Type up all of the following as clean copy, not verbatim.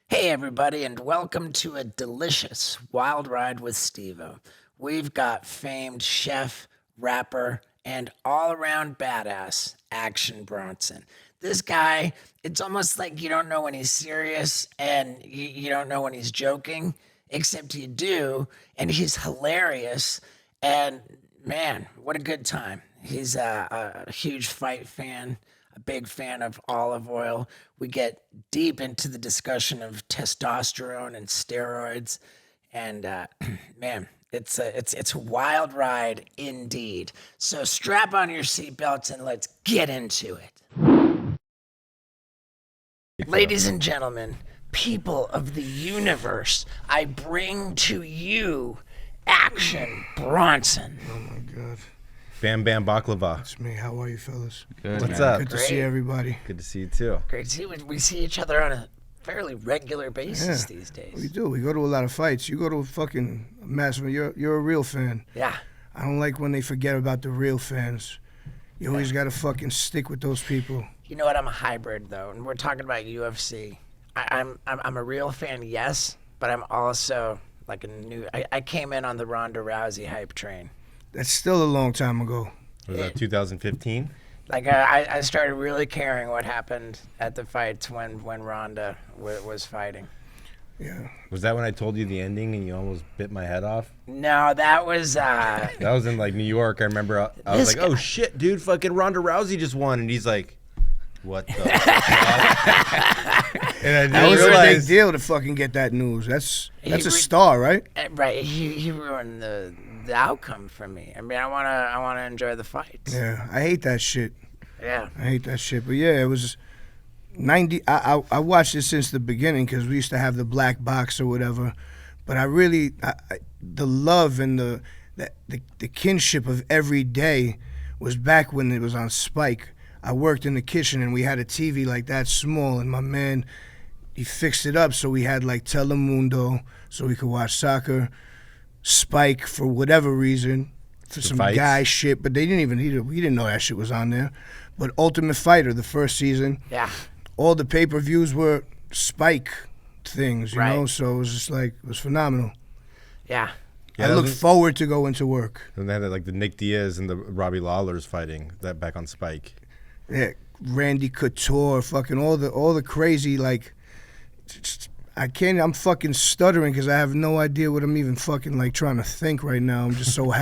Hey everybody, and welcome to a delicious wild ride with Steve-O. We've got famed chef, rapper, and all-around badass Action Bronson. This guy, it's almost like you don't know when he's serious and you don't know when he's joking, except you do, and he's hilarious, and man, what a good time. He's a huge fight fan, a big fan of olive oil. We get deep into the discussion of testosterone and steroids, and man, it's a wild ride indeed. So strap on your seatbelts and let's get into it. Ladies and gentlemen, people of the universe, I bring to you Action Bronson. Oh my God. Bam Bam Baklava. That's me. How are you, fellas? Good. What's up? Good to see everybody. Good to see you too. Great to see you. We see each other on a fairly regular basis these days. We do. We go to a lot of fights. You go to a fucking massive. You're a real fan. Yeah. I don't like when they forget about the real fans. You always got to fucking stick with those people. You know what? I'm a hybrid though, and we're talking about UFC. I'm a real fan, yes, but I'm also like I came in on the Ronda Rousey hype train. That's still a long time ago. Was that 2015? Like I started really caring what happened at the fights when Ronda was fighting. Yeah. Was that when I told you the ending and you almost bit my head off? No, that was That was in like New York. I remember I was like, oh shit, dude, fucking Ronda Rousey just won, and he's like, what the fuck? And I That didn't was a realize. big deal to fucking get that news. That's a star, right? right. He ruined the outcome for me. I mean, I wanna enjoy the fights. Yeah. I hate that shit. Yeah. I hate that shit. But yeah, it was 90. I watched it since the beginning because we used to have the black box or whatever. But I really, the love and the kinship of every day was back when it was on Spike. I worked in the kitchen and we had a TV like that small, and my man, he fixed it up so we had like Telemundo so we could watch soccer, Spike for whatever reason, for some fights? guy shit, but we didn't know that shit was on there. But Ultimate Fighter, the first season, Yeah. all the pay-per-views were Spike things, you Right. know? So it was just like, it was phenomenal. Yeah. Yeah, I that look was- forward to going to work. And they had like the Nick Diaz and the Robbie Lawlers fighting that back on Spike. Yeah, Randy Couture, fucking all the crazy, like, I'm fucking stuttering because I have no idea what I'm even fucking like trying to think right now. I'm just so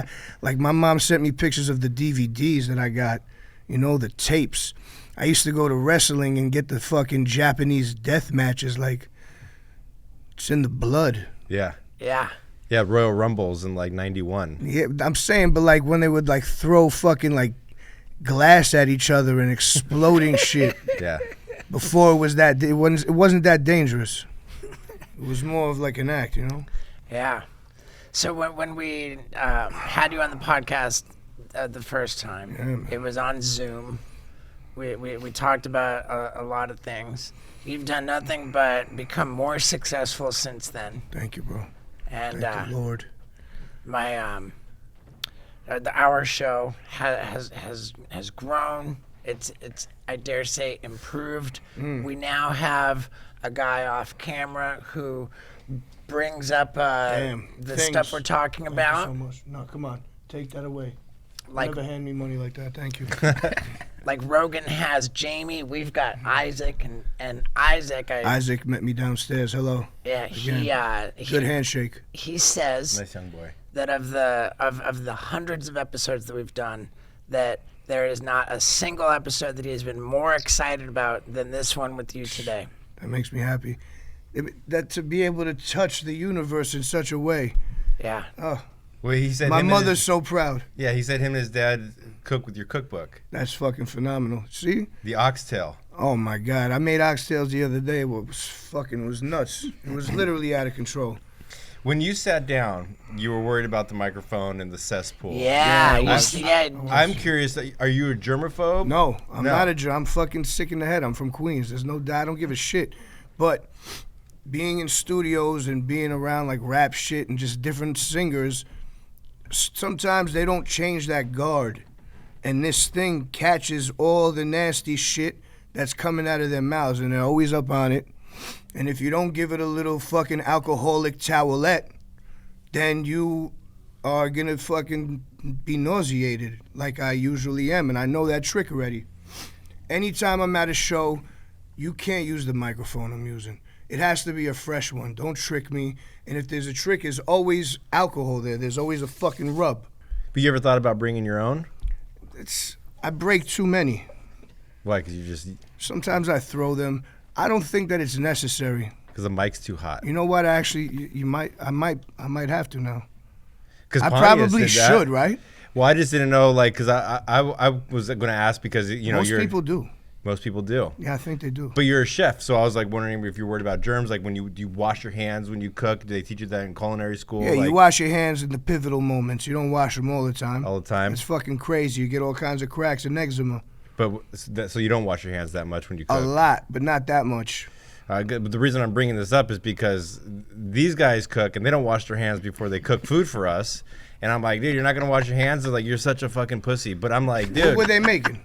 like, my mom sent me pictures of the DVDs that I got, you know, the tapes. I used to go to wrestling and get the fucking Japanese death matches, like, it's in the blood. Yeah. Yeah. Yeah, Royal Rumbles in like 91. Yeah, I'm saying, but like when they would like throw fucking like glass at each other and exploding shit. Yeah. Before it wasn't that dangerous. It was more of like an act, you know? Yeah. So when we had you on the podcast the first time, it was on Zoom. We talked about a lot of things. You've done nothing but become more successful since then. Thank you, bro. And Thank the Lord. our show has grown. It's I dare say improved. We now have a guy off camera who brings up the things. stuff we're talking about. Thank you so much. No, come on. Take that away. Like Never hand me money like that. Thank you. like Rogan has Jamie, we've got Isaac and Isaac. Isaac met me downstairs. Hello. Yeah, he Good handshake. He says Nice young boy. that of the hundreds of episodes that we've done, that there is not a single episode that he has been more excited about than this one with you today. That makes me happy. That to be able to touch the universe in such a way. Yeah. Oh, Well, he said my him and mother's his- so proud. Yeah, he said him and his dad cook with your cookbook, That's fucking phenomenal. See? the oxtail. Oh my God. I made oxtails the other day. It was nuts. It was literally out of control. When you sat down, you were worried about the microphone and the cesspool. Yeah. Yeah, I'm curious. Are you a germaphobe? No, I'm No. not I'm fucking sick in the head. I'm from Queens. There's no doubt. I don't give a shit. But being in studios and being around like rap shit and just different singers, sometimes they don't change that guard. and this thing catches all the nasty shit that's coming out of their mouths, and they're always up on it. And if you don't give it a little fucking alcoholic towelette, then you are gonna fucking be nauseated like I usually am, and I know that trick already. Anytime I'm at a show, you can't use the microphone I'm using. It has to be a fresh one. Don't trick me. And if there's a trick, there's always alcohol there. There's always a fucking rub. But you ever thought about bringing your own? I break too many. Why? Because you just... Sometimes I throw them. I don't think that it's necessary. Because the mic's too hot. You know what? Actually, I might have to now. Because I probably should, right? Well, I just didn't know, like, because I was going to ask because, you know, Most people do. Most people do. Yeah, I think they do. But you're a chef, so I was like wondering if you're worried about germs. Like, when do you wash your hands when you cook? Do they teach you that in culinary school? Yeah, you wash your hands in the pivotal moments. You don't wash them all the time. All the time? It's fucking crazy. You get all kinds of cracks and eczema. But so you don't wash your hands that much when you cook? A lot, but not that much. But the reason I'm bringing this up is because these guys cook and they don't wash their hands before they cook food for us. And I'm like, dude, you're not going to wash your hands? They're like, you're such a fucking pussy. But I'm like, dude. What were they making?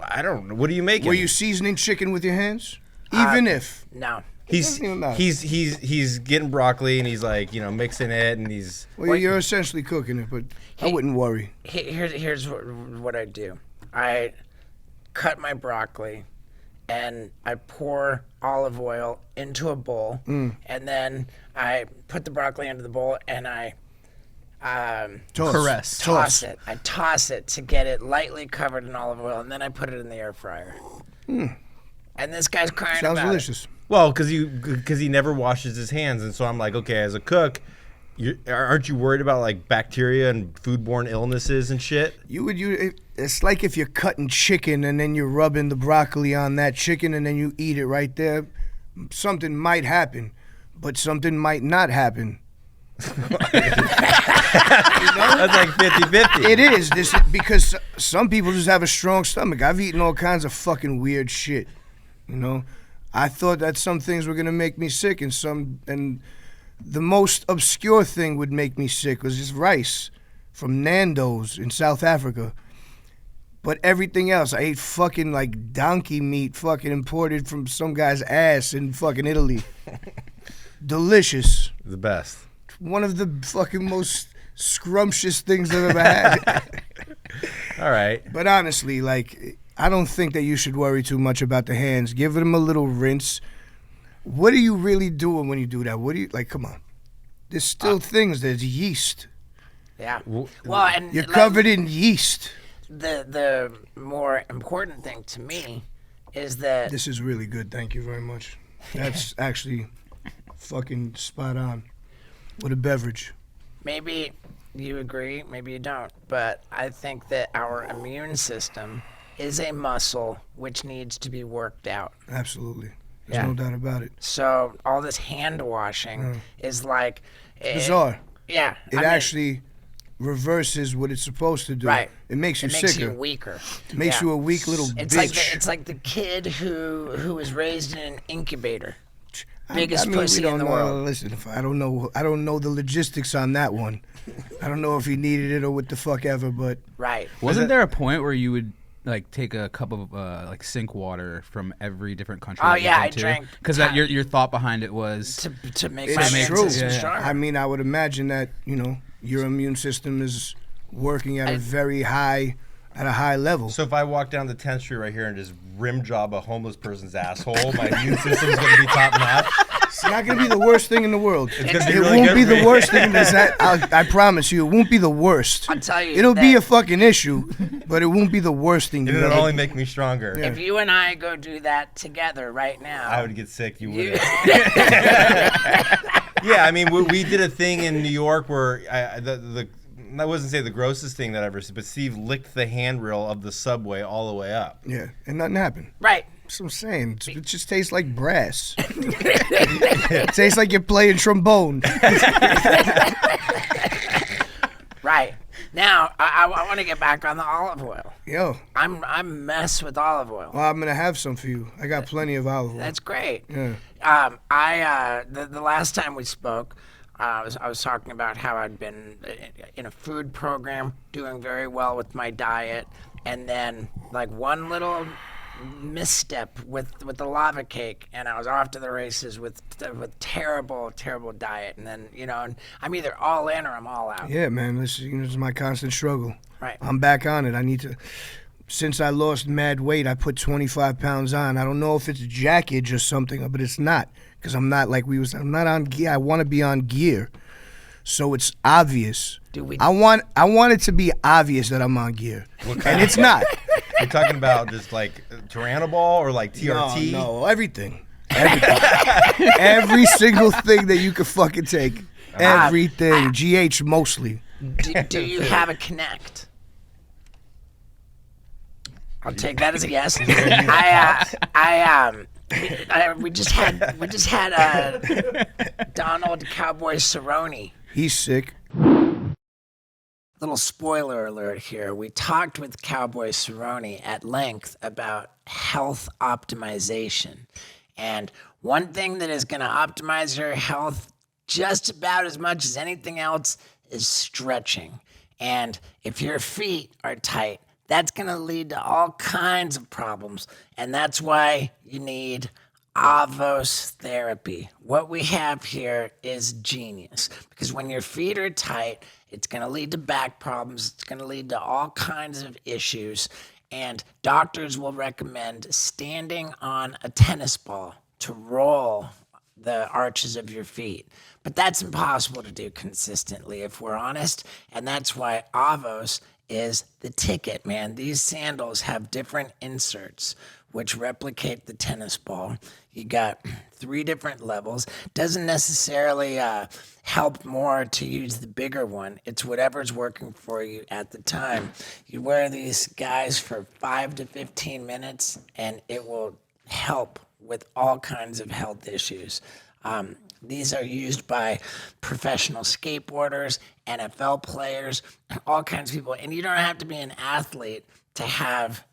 I don't know. What are you making? Were you seasoning chicken with your hands? Even if. No. He's getting broccoli and he's like, you know, mixing it and he's. Well, you're essentially cooking it, but I wouldn't worry. Here's what I do. I cut my broccoli and I pour olive oil into a bowl, and then I put the broccoli into the bowl and I toss it. I toss it to get it lightly covered in olive oil, and then I put it in the air fryer. And this guy's crying Sounds about delicious. it. Well, because he never washes his hands, and so I'm like, okay, as a cook, aren't you worried about like bacteria and foodborne illnesses and shit? It's like if you're cutting chicken and then you're rubbing the broccoli on that chicken and then you eat it right there. Something might happen, but something might not happen. That's like 50-50. It is because some people just have a strong stomach. I've eaten all kinds of fucking weird shit. You know, I thought that some things were gonna make me sick, and the most obscure thing would make me sick was just rice from Nando's in South Africa. But everything else, I ate fucking like donkey meat, fucking imported from some guy's ass in fucking Italy. Delicious. The best. One of the fucking most scrumptious things I've ever had. All right. But honestly, like, I don't think that you should worry too much about the hands. Give them a little rinse. What are you really doing when you do that? What do you, like, come on. There's still things. There's yeast. Yeah. Well, and you're covered in yeast. The more important thing to me is that... This is really good. Thank you very much. That's actually fucking spot on. What a beverage. Maybe you agree, maybe you don't, but I think that our immune system is a muscle which needs to be worked out. Absolutely. There's no doubt about it. So all this hand washing is like... bizarre. Yeah. It actually reverses what it's supposed to do. Right. It makes you sicker. It makes you weaker. It makes you a weak little bitch. It's like the kid who was raised in an incubator. Biggest I mean, pussy in the world. Listen, I don't know the logistics on that one. I don't know if he needed it or what the fuck ever, but right. Wasn't there a point where you would like take a cup of like sink water from every different country? Oh yeah, I drank. Because your thought behind it was to make it's my immune true. system stronger. I mean, I would imagine that your immune system is working at a high level. So if I walk down the 10th Street right here and just rim job a homeless person's asshole, my immune system's going to be top notch? It's not going to be the worst thing in the world. It's gonna be it really won't good be for the me. worst thing. I promise you, it won't be the worst. I'll tell you. It'll be a fucking issue, but it won't be the worst thing. It'll only make me stronger. Yeah. If you and I go do that together right now, I would get sick. You wouldn't. Yeah, I mean, we did a thing in New York where I wasn't say the grossest thing that I ever seen, but Steve licked the handrail of the subway all the way up. Yeah, and nothing happened. Right. That's what I'm saying. It just tastes like brass. It tastes like you're playing trombone. Right. Now, I want to get back on the olive oil. Yo. I'm mess with olive oil. Well, I'm going to have some for you. I got plenty of olive oil. That's great. Yeah. The last time we spoke, I was talking about how I'd been in a food program, doing very well with my diet, and then like one little misstep with the lava cake, and I was off to the races with terrible diet. And then and I'm either all in or I'm all out. Yeah, man. This is my constant struggle. Right. I'm back on it. I need to. Since I lost mad weight, I put 25 pounds on. I don't know if it's jackage or something, but it's not, because I'm not I'm not on gear. I want to be on gear, so it's obvious. I want it to be obvious that I'm on gear, and it's not. You're talking about just like Tyrannoball or like TRT? No, everything. Every single thing that you could fucking take. Everything. GH mostly. Do you have a Connect? I'll take that as a yes. We just had Donald Cowboy Cerrone. He's sick. Little spoiler alert here. We talked with Cowboy Cerrone at length about health optimization. And one thing that is going to optimize your health just about as much as anything else is stretching. And if your feet are tight, that's going to lead to all kinds of problems. And that's why you need avos therapy. What we have here is genius, because when your feet are tight, it's going to lead to back problems. It's going to lead to all kinds of issues. And doctors will recommend standing on a tennis ball to roll the arches of your feet. But that's impossible to do consistently, if we're honest. And that's why avos is the ticket, man. These sandals have different inserts which replicate the tennis ball. You got 3 different levels. Doesn't necessarily help more to use the bigger one. It's whatever's working for you at the time. You wear these guys for 5 to 15 minutes, and it will help with all kinds of health issues. These are used by professional skateboarders, NFL players, all kinds of people. And you don't have to be an athlete to have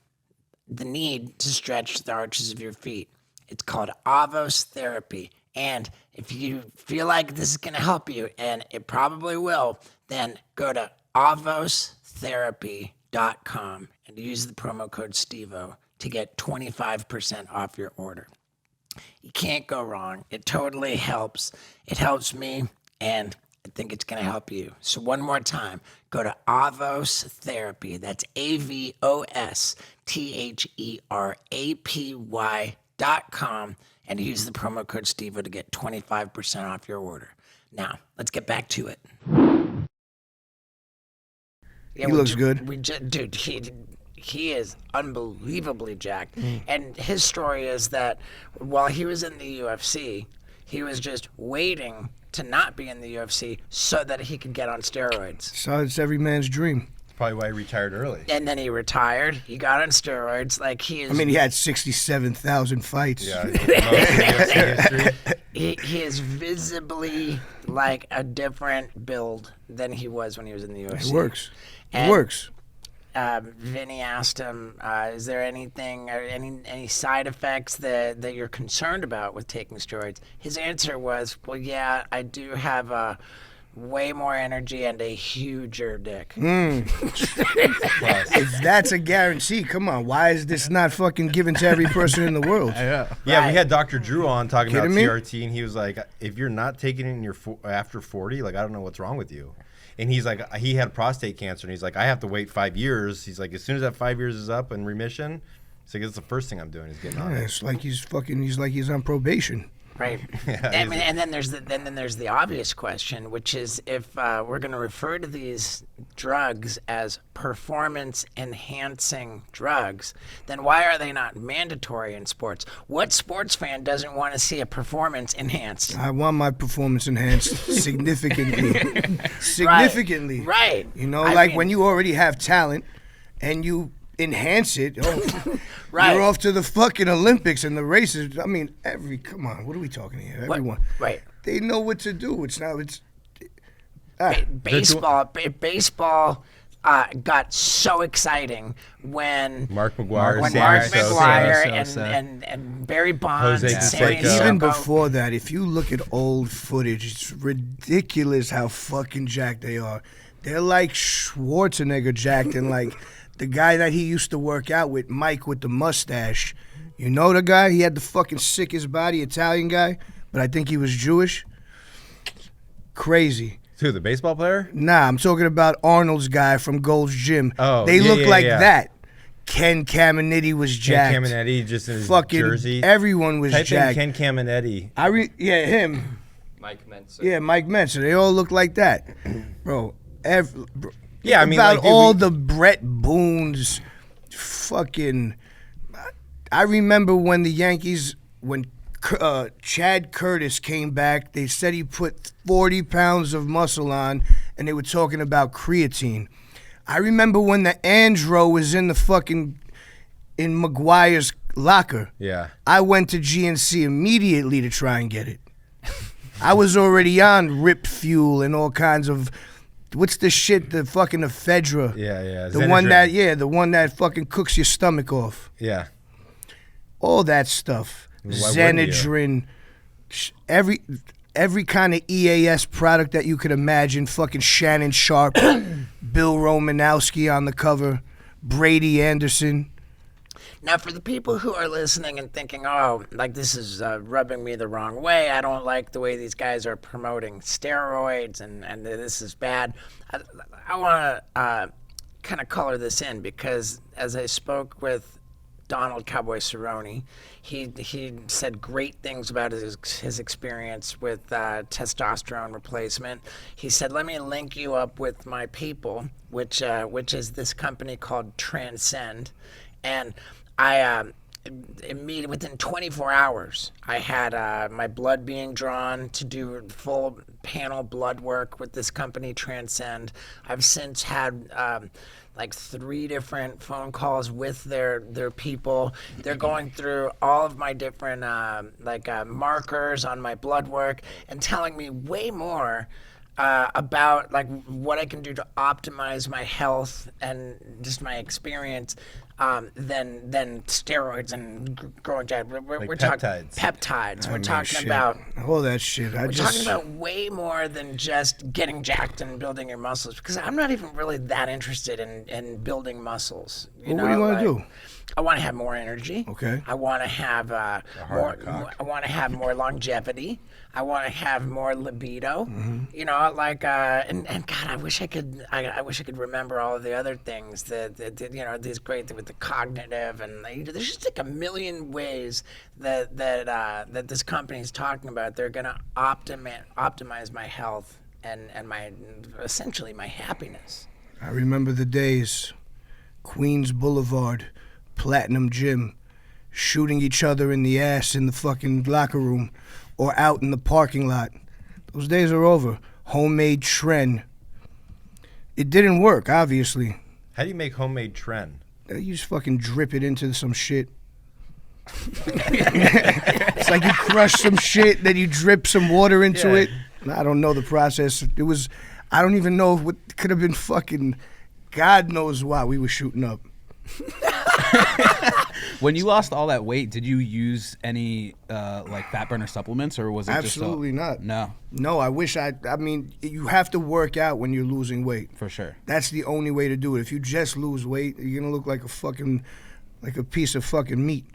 the need to stretch the arches of your feet. It's called avos therapy. And if you feel like this is going to help you, and it probably will, then go to avostherapy.com and use the promo code STEVO to get 25% off your order. You can't go wrong. It totally helps. It helps me, and I think it's going to help you. So one more time, go to Avos Therapy. That's AVOSTHERAPY.com and use the promo code STEVO to get 25% off your order. Now, let's get back to it. He looks good. Dude, he is unbelievably jacked. And his story is that while he was in the UFC, he was just waiting to not be in the UFC so that he could get on steroids. So it's every man's dream. That's probably why he retired early. And then he retired. He got on steroids. Like he is. I mean, he had 67,000 fights. Yeah, most UFC history. He is visibly like a different build than he was when he was in the UFC. It works. And, It works. Vinny asked him, is there anything or any side effects that you're concerned about with taking steroids? His answer was, well, yeah, I do have way more energy and a huger dick. If that's a guarantee, come on. Why is this not fucking given to every person in the world? Yeah, Right. we had Dr. Drew on talking about Kidding me? TRT, and he was like, if you're not taking it in your after 40, like, I don't know what's wrong with you. And he's like, he had prostate cancer, and he's like, I have to wait 5 years. He's like, as soon as that 5 years is up in remission, he's like, it's the first thing I'm doing is getting on Yeah, it. it's like he's on probation. Right. And then there's the obvious question, which is if we're going to refer to these drugs as performance enhancing drugs, then why are they not mandatory in sports? What sports fan doesn't want to see a performance enhanced? I want my performance enhanced significantly. Significantly. Right. You know, I like mean- when you already have talent and you enhance it, Right. you're off to the fucking Olympics and the races. I mean, come on, what are we talking here? Everyone. Right. They know what to do. Baseball got so exciting when Mark McGuire, when Sammy Mark Sosa. McGuire Sosa. and Barry Bonds, Jose and Sammy Canseco. Even Sosa. before that, if you look at old footage, it's ridiculous how fucking jacked they are. They're like Schwarzenegger jacked and like the guy that he used to work out with, Mike with the mustache. You know the guy? He had the fucking sickest body, Italian guy, but I think he was Jewish. Crazy. Who, the baseball player? Nah, I'm talking about Arnold's guy from Gold's Gym. Oh, they yeah, look yeah, like yeah. that. Ken Caminiti was jacked. Ken Caminiti just in his Fucking jersey. everyone was Type jacked. in Ken Caminiti. Yeah, him. Mike Mensa. Yeah, Mike Mensa. They all look like that, bro. Yeah, I mean, about like, dude, all the Brett Boones, fucking. I remember when the Yankees, when Chad Curtis came back, they said he put 40 pounds of muscle on, and they were talking about creatine. I remember when the Andro was in McGuire's locker. Yeah. I went to GNC immediately to try and get it. I was already on Rip Fuel and all kinds of, what's the shit, the fucking ephedra. Yeah. The one that fucking cooks your stomach off. Yeah. All that stuff. Why wouldn't you? Xanadrin, every kind of EAS product that you could imagine. Fucking Shannon Sharp, Bill Romanowski on the cover, Brady Anderson. Now, for the people who are listening and thinking, oh, like this is rubbing me the wrong way, I don't like the way these guys are promoting steroids and this is bad, I want to kind of color this in because as I spoke with Donald Cowboy Cerrone, he said great things about his experience with testosterone replacement. He said, let me link you up with my people, which is this company called Transcend. And I immediately within 24 hours, I had my blood being drawn to do full panel blood work with this company Transcend. I've since had like 3 different phone calls with their people. They're going through all of my different markers on my blood work and telling me way more about like what I can do to optimize my health and just my experience than steroids and growing jacked. We're talking peptides. We're talking about all that shit. We're talking about way more than just getting jacked and building your muscles because I'm not even really that interested in building muscles. What do you want to do? I want to have more energy. Okay. I want to have more. I want to have more longevity. I want to have more libido. Mm-hmm. You know, like and God, I wish I could. I wish I could remember all of the other things that you know these great with the cognitive and there's just like a million ways that this company is talking about. They're gonna optimize my health and my essentially my happiness. I remember the days, Queens Boulevard, Platinum Gym, shooting each other in the ass in the fucking locker room or out in the parking lot. Those days are over. Homemade Tren. It didn't work, obviously. How do you make homemade Tren? You just fucking drip it into some shit. It's like you crush some shit, then you drip some water into it. I don't know the process. I don't even know what could have been fucking, God knows why we were shooting up. When you lost all that weight, did you use any like fat burner supplements, or was it Absolutely not. No, I wish I mean, you have to work out when you're losing weight. for sure. That's the only way to do it. If you just lose weight, you're gonna look like a piece of fucking meat.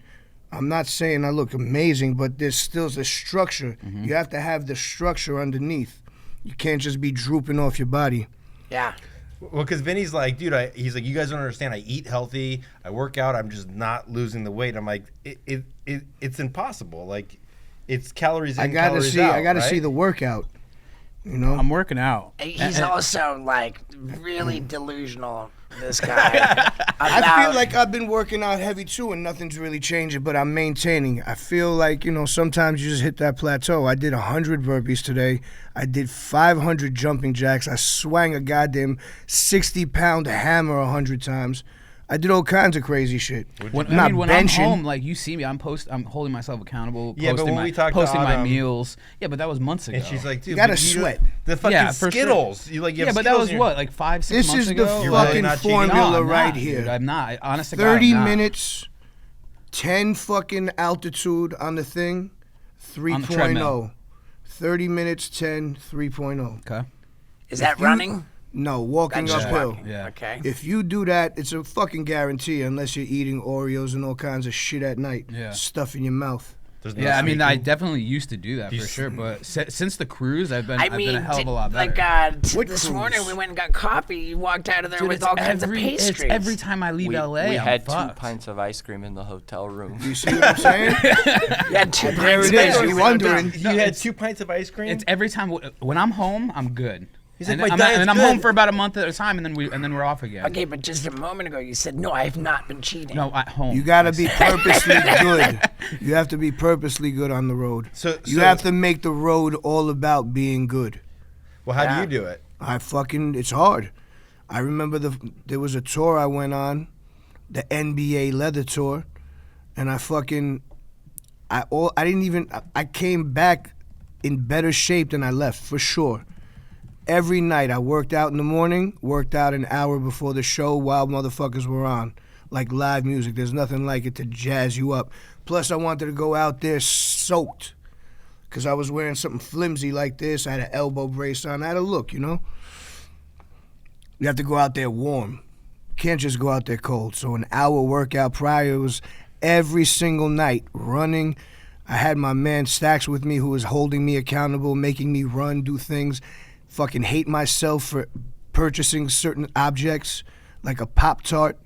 I'm not saying I look amazing, but there's still the structure. Mm-hmm. You have to have the structure underneath. You can't just be drooping off your body. Yeah. Well, because Vinny's like, dude, he's like, you guys don't understand. I eat healthy. I work out. I'm just not losing the weight. I'm like, it's impossible. Like, it's calories in, calories out. I gotta right? see the workout. You know, I'm working out. He's also like really delusional. This guy. I feel like I've been working out heavy too, and nothing's really changing, but I'm maintaining. I feel like, you know, sometimes you just hit that plateau. I did 100 burpees today. I did 500 jumping jacks. I swung a goddamn 60-pound hammer 100 times. I did all kinds of crazy shit. When benching. I'm home, like you see me, I'm holding myself accountable. Yeah, but when we talked to posting my Autumn- meals. Yeah, but that was months ago. And she's like, dude, You gotta but sweat. The fucking Yeah, for sure. Skittles. You like, you have yeah, but that Skittles was in your- what, like 5-6 This months is ago. the You're really fucking not cheating? formula No, I'm right not, here. Dude, I'm not. Honest to God, 30 I'm not. minutes, 10 fucking altitude on the thing, On the treadmill. 3.0. 30 minutes, 10, 3.0. Okay. is that running? No, walking That's just uphill. walking. Yeah. Okay. If you do that, it's a fucking guarantee, unless you're eating Oreos and all kinds of shit at night. Yeah. Stuff in your mouth. There's no Yeah, I mean, I sneaking. definitely used to do that for sure, but since the cruise, I've been a hell of a lot better. Like What this cruise? morning we went and got coffee. You walked out of there Dude, with it's all kinds of every- pastries. It's every time I leave LA, We I'm had fucked. 2 pints of ice cream in the hotel room. You see what I'm saying? You had 2 There pints it of is. ice You're cream. wondering. You had 2 pints of ice cream? It's every time when I'm home, I'm good. He's like, and "My I'm, diet's and I'm good." home for about a month at a time, and then we're off again. Okay, but just a moment ago you said, no, I have not been cheating. No, at home. You gotta be purposely good. You have to be purposely good on the road. You have to make the road all about being good. Well, how do you do it? It's hard. I remember there was a tour I went on, the NBA leather tour, and I came back in better shape than I left, for sure. Every night I worked out in the morning, worked out an hour before the show while motherfuckers were on. Like live music, there's nothing like it to jazz you up. Plus I wanted to go out there soaked, because I was wearing something flimsy like this. I had an elbow brace on. I had a look, you know? You have to go out there warm. Can't just go out there cold. So an hour workout prior was every single night running. I had my man Stacks with me who was holding me accountable, making me run, do things. Fucking hate myself for purchasing certain objects, like a Pop-Tart.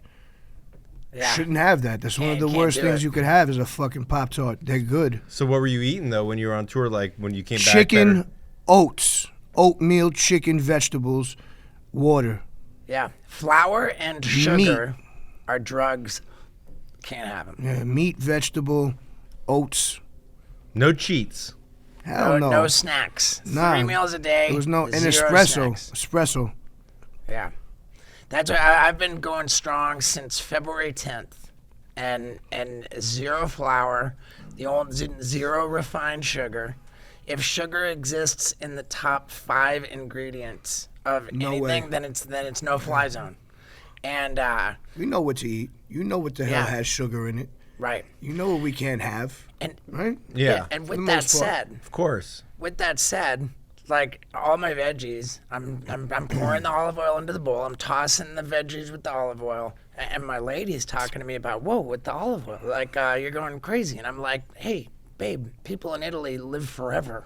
Yeah. Shouldn't have that. That's one of the Can't worst do things it. you could have is a fucking Pop-Tart. They're good. So what were you eating, though, when you were on tour, like when you came back? Chicken, better? oats, oatmeal, chicken, vegetables, water. Yeah. Flour and sugar are drugs. Can't have them. Yeah, meat, vegetable, oats. No cheats. Hell no. No snacks. Nah. 3 meals a day. There was no an 0 espresso. snacks. Espresso. Yeah. That's why I've been going strong since February 10th. And 0 flour, the old 0 refined sugar. If sugar exists in the top 5 ingredients of No anything, way. then it's no fly zone. And We know what to eat. You know what the hell Yeah. has sugar in it. right. You know what we can't have, And right? Yeah. and For the with that most part. said, Of course. like all my veggies, I'm pouring the olive oil into the bowl. I'm tossing the veggies with the olive oil, and my lady's talking to me about, whoa, with the olive oil, like you're going crazy. And I'm like, hey, babe, people in Italy live forever.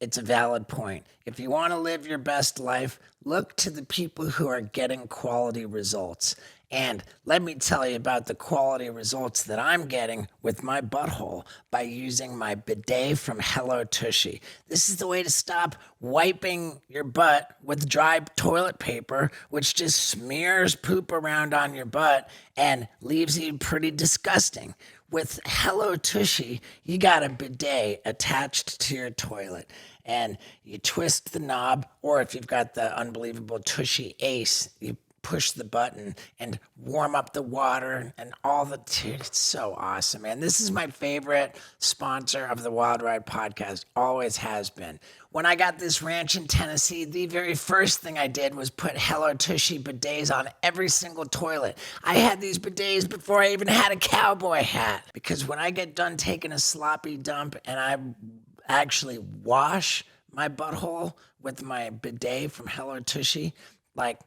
It's a valid point. If you want to live your best life, look to the people who are getting quality results. And let me tell you about the quality results that I'm getting with my butthole by using my bidet from Hello Tushy. This is the way to stop wiping your butt with dry toilet paper, which just smears poop around on your butt and leaves you pretty disgusting. With Hello Tushy, you got a bidet attached to your toilet, and you twist the knob, or if you've got the unbelievable Tushy Ace, you push the button and warm up the water and all the, dude, it's so awesome, man. This is my favorite sponsor of the Wild Ride podcast, always has been. When I got this ranch in Tennessee, the very first thing I did was put Hello Tushy bidets on every single toilet. I had these bidets before I even had a cowboy hat, because when I get done taking a sloppy dump and I actually wash my butthole with my bidet from Hello Tushy, like,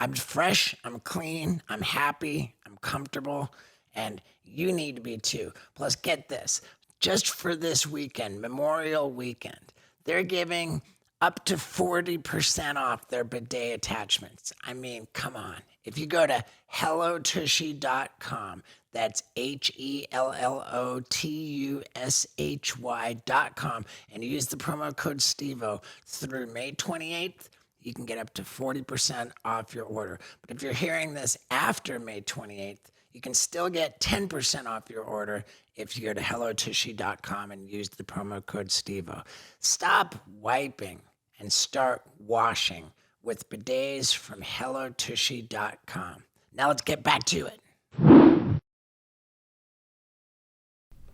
I'm fresh, I'm clean, I'm happy, I'm comfortable, and you need to be too. Plus, get this, just for this weekend, Memorial Weekend, they're giving up to 40% off their bidet attachments. I mean, come on. If you go to hellotushy.com, that's HELLOTUSHY.com, and use the promo code STEVO through May 28th, you can get up to 40% off your order. But if you're hearing this after May 28th, you can still get 10% off your order if you go to hellotushy.com and use the promo code STEVO. Stop wiping and start washing with bidets from hellotushy.com. Now let's get back to it.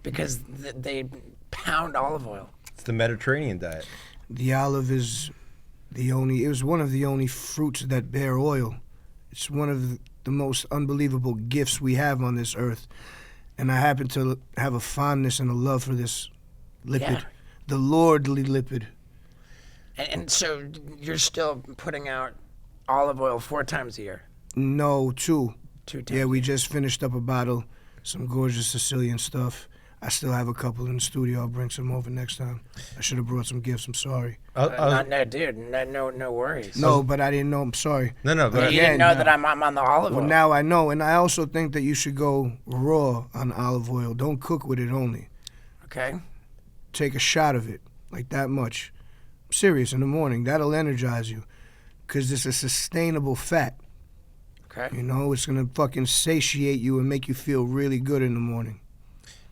Because they pound olive oil. It's the Mediterranean diet. The olive is it was one of the only fruits that bear oil. It's one of the most unbelievable gifts we have on this earth. And I happen to have a fondness and a love for this lipid, Yeah. the lordly lipid. And so you're still putting out olive oil 4 times a year? No, 2. 2 times. Yeah, we just finished up a bottle, some gorgeous Sicilian stuff. I still have a couple in the studio. I'll bring some over next time. I should have brought some gifts. I'm sorry. No, dude. No worries. No, but I didn't know. I'm sorry. No, go You ahead. didn't know Again, that I'm on the olive oil. Well, now I know, and I also think that you should go raw on olive oil. Don't cook with it only. Okay. Take a shot of it, like that much. I'm serious, in the morning. That'll energize you, because it's a sustainable fat. Okay. You know, it's going to fucking satiate you and make you feel really good in the morning.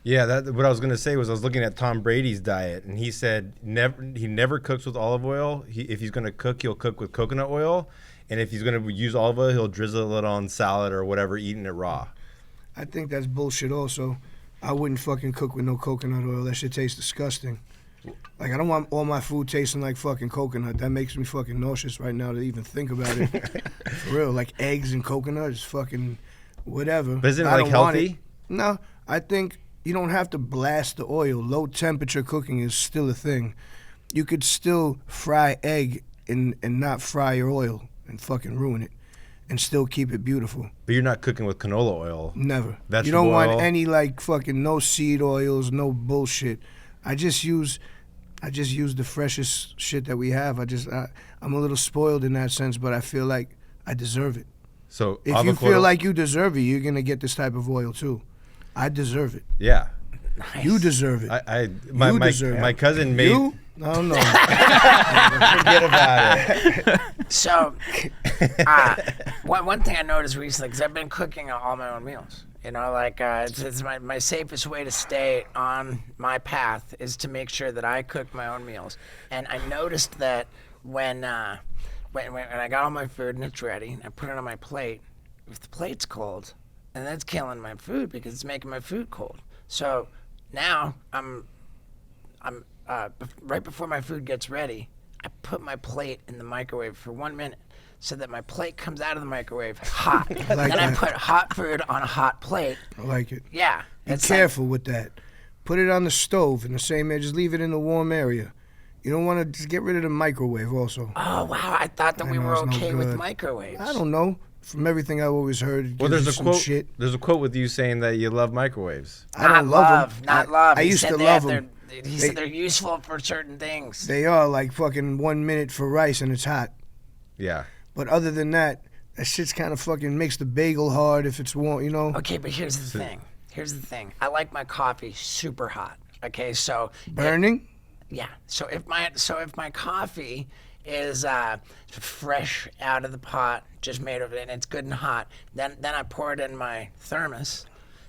Yeah, what I was gonna say was I was looking at Tom Brady's diet, and he said he never cooks with olive oil. If he's gonna cook, he'll cook with coconut oil, and if he's gonna use olive oil, he'll drizzle it on salad or whatever, eating it raw. I think that's bullshit also. I wouldn't fucking cook with no coconut oil. That shit tastes disgusting. Like, I don't want all my food tasting like fucking coconut. That makes me fucking nauseous right now to even think about it. For real, like eggs and coconut is fucking whatever. But isn't it I like don't want healthy? it. No, I think you don't have to blast the oil. Low temperature cooking is still a thing. You could still fry egg and not fry your oil and fucking ruin it and still keep it beautiful. But you're not cooking with canola oil. Never. Vegetable You don't want oil? any like fucking no seed oils, no bullshit. I just use the freshest shit that we have. I'm a little spoiled in that sense, but I feel like I deserve it. So If you avocado- feel like you deserve it, you're gonna get this type of oil too. I deserve it. yeah, Nice. You deserve it. You my deserve my it. cousin made. You? I don't know. Forget about it. So, one thing I noticed recently, because I've been cooking all my own meals. You know, like it's my safest way to stay on my path is to make sure that I cook my own meals. And I noticed that when I got all my food and it's ready, and I put it on my plate, if the plate's cold, and that's killing my food because it's making my food cold. So now I'm right before my food gets ready, I put my plate in the microwave for 1 minute so that my plate comes out of the microwave hot. like Then I that. put hot food on a hot plate. I like it. Yeah. Be it's careful with that. Put it on the stove in the same area. Just leave it in the warm area. You don't want to just get rid of the microwave also. Oh, wow. I thought that I we know were it's no okay with good. mmiicrowaves. I don't know. From everything I've always heard, it Well, gives there's you a some quote. shit. There's a quote with you saying that you love microwaves. I don't love them. Not love. I He used said to they love have them. He said they're useful for certain things. They are like fucking 1 minute for rice and it's hot. Yeah. But other than that, that shit's kind of fucking makes the bagel hard if it's warm, you know? Okay, but here's the thing. I like my coffee super hot. Okay, so Burning? yeah. So if my coffee is fresh out of the pot, just made of it, and it's good and hot, then I pour it in my thermos.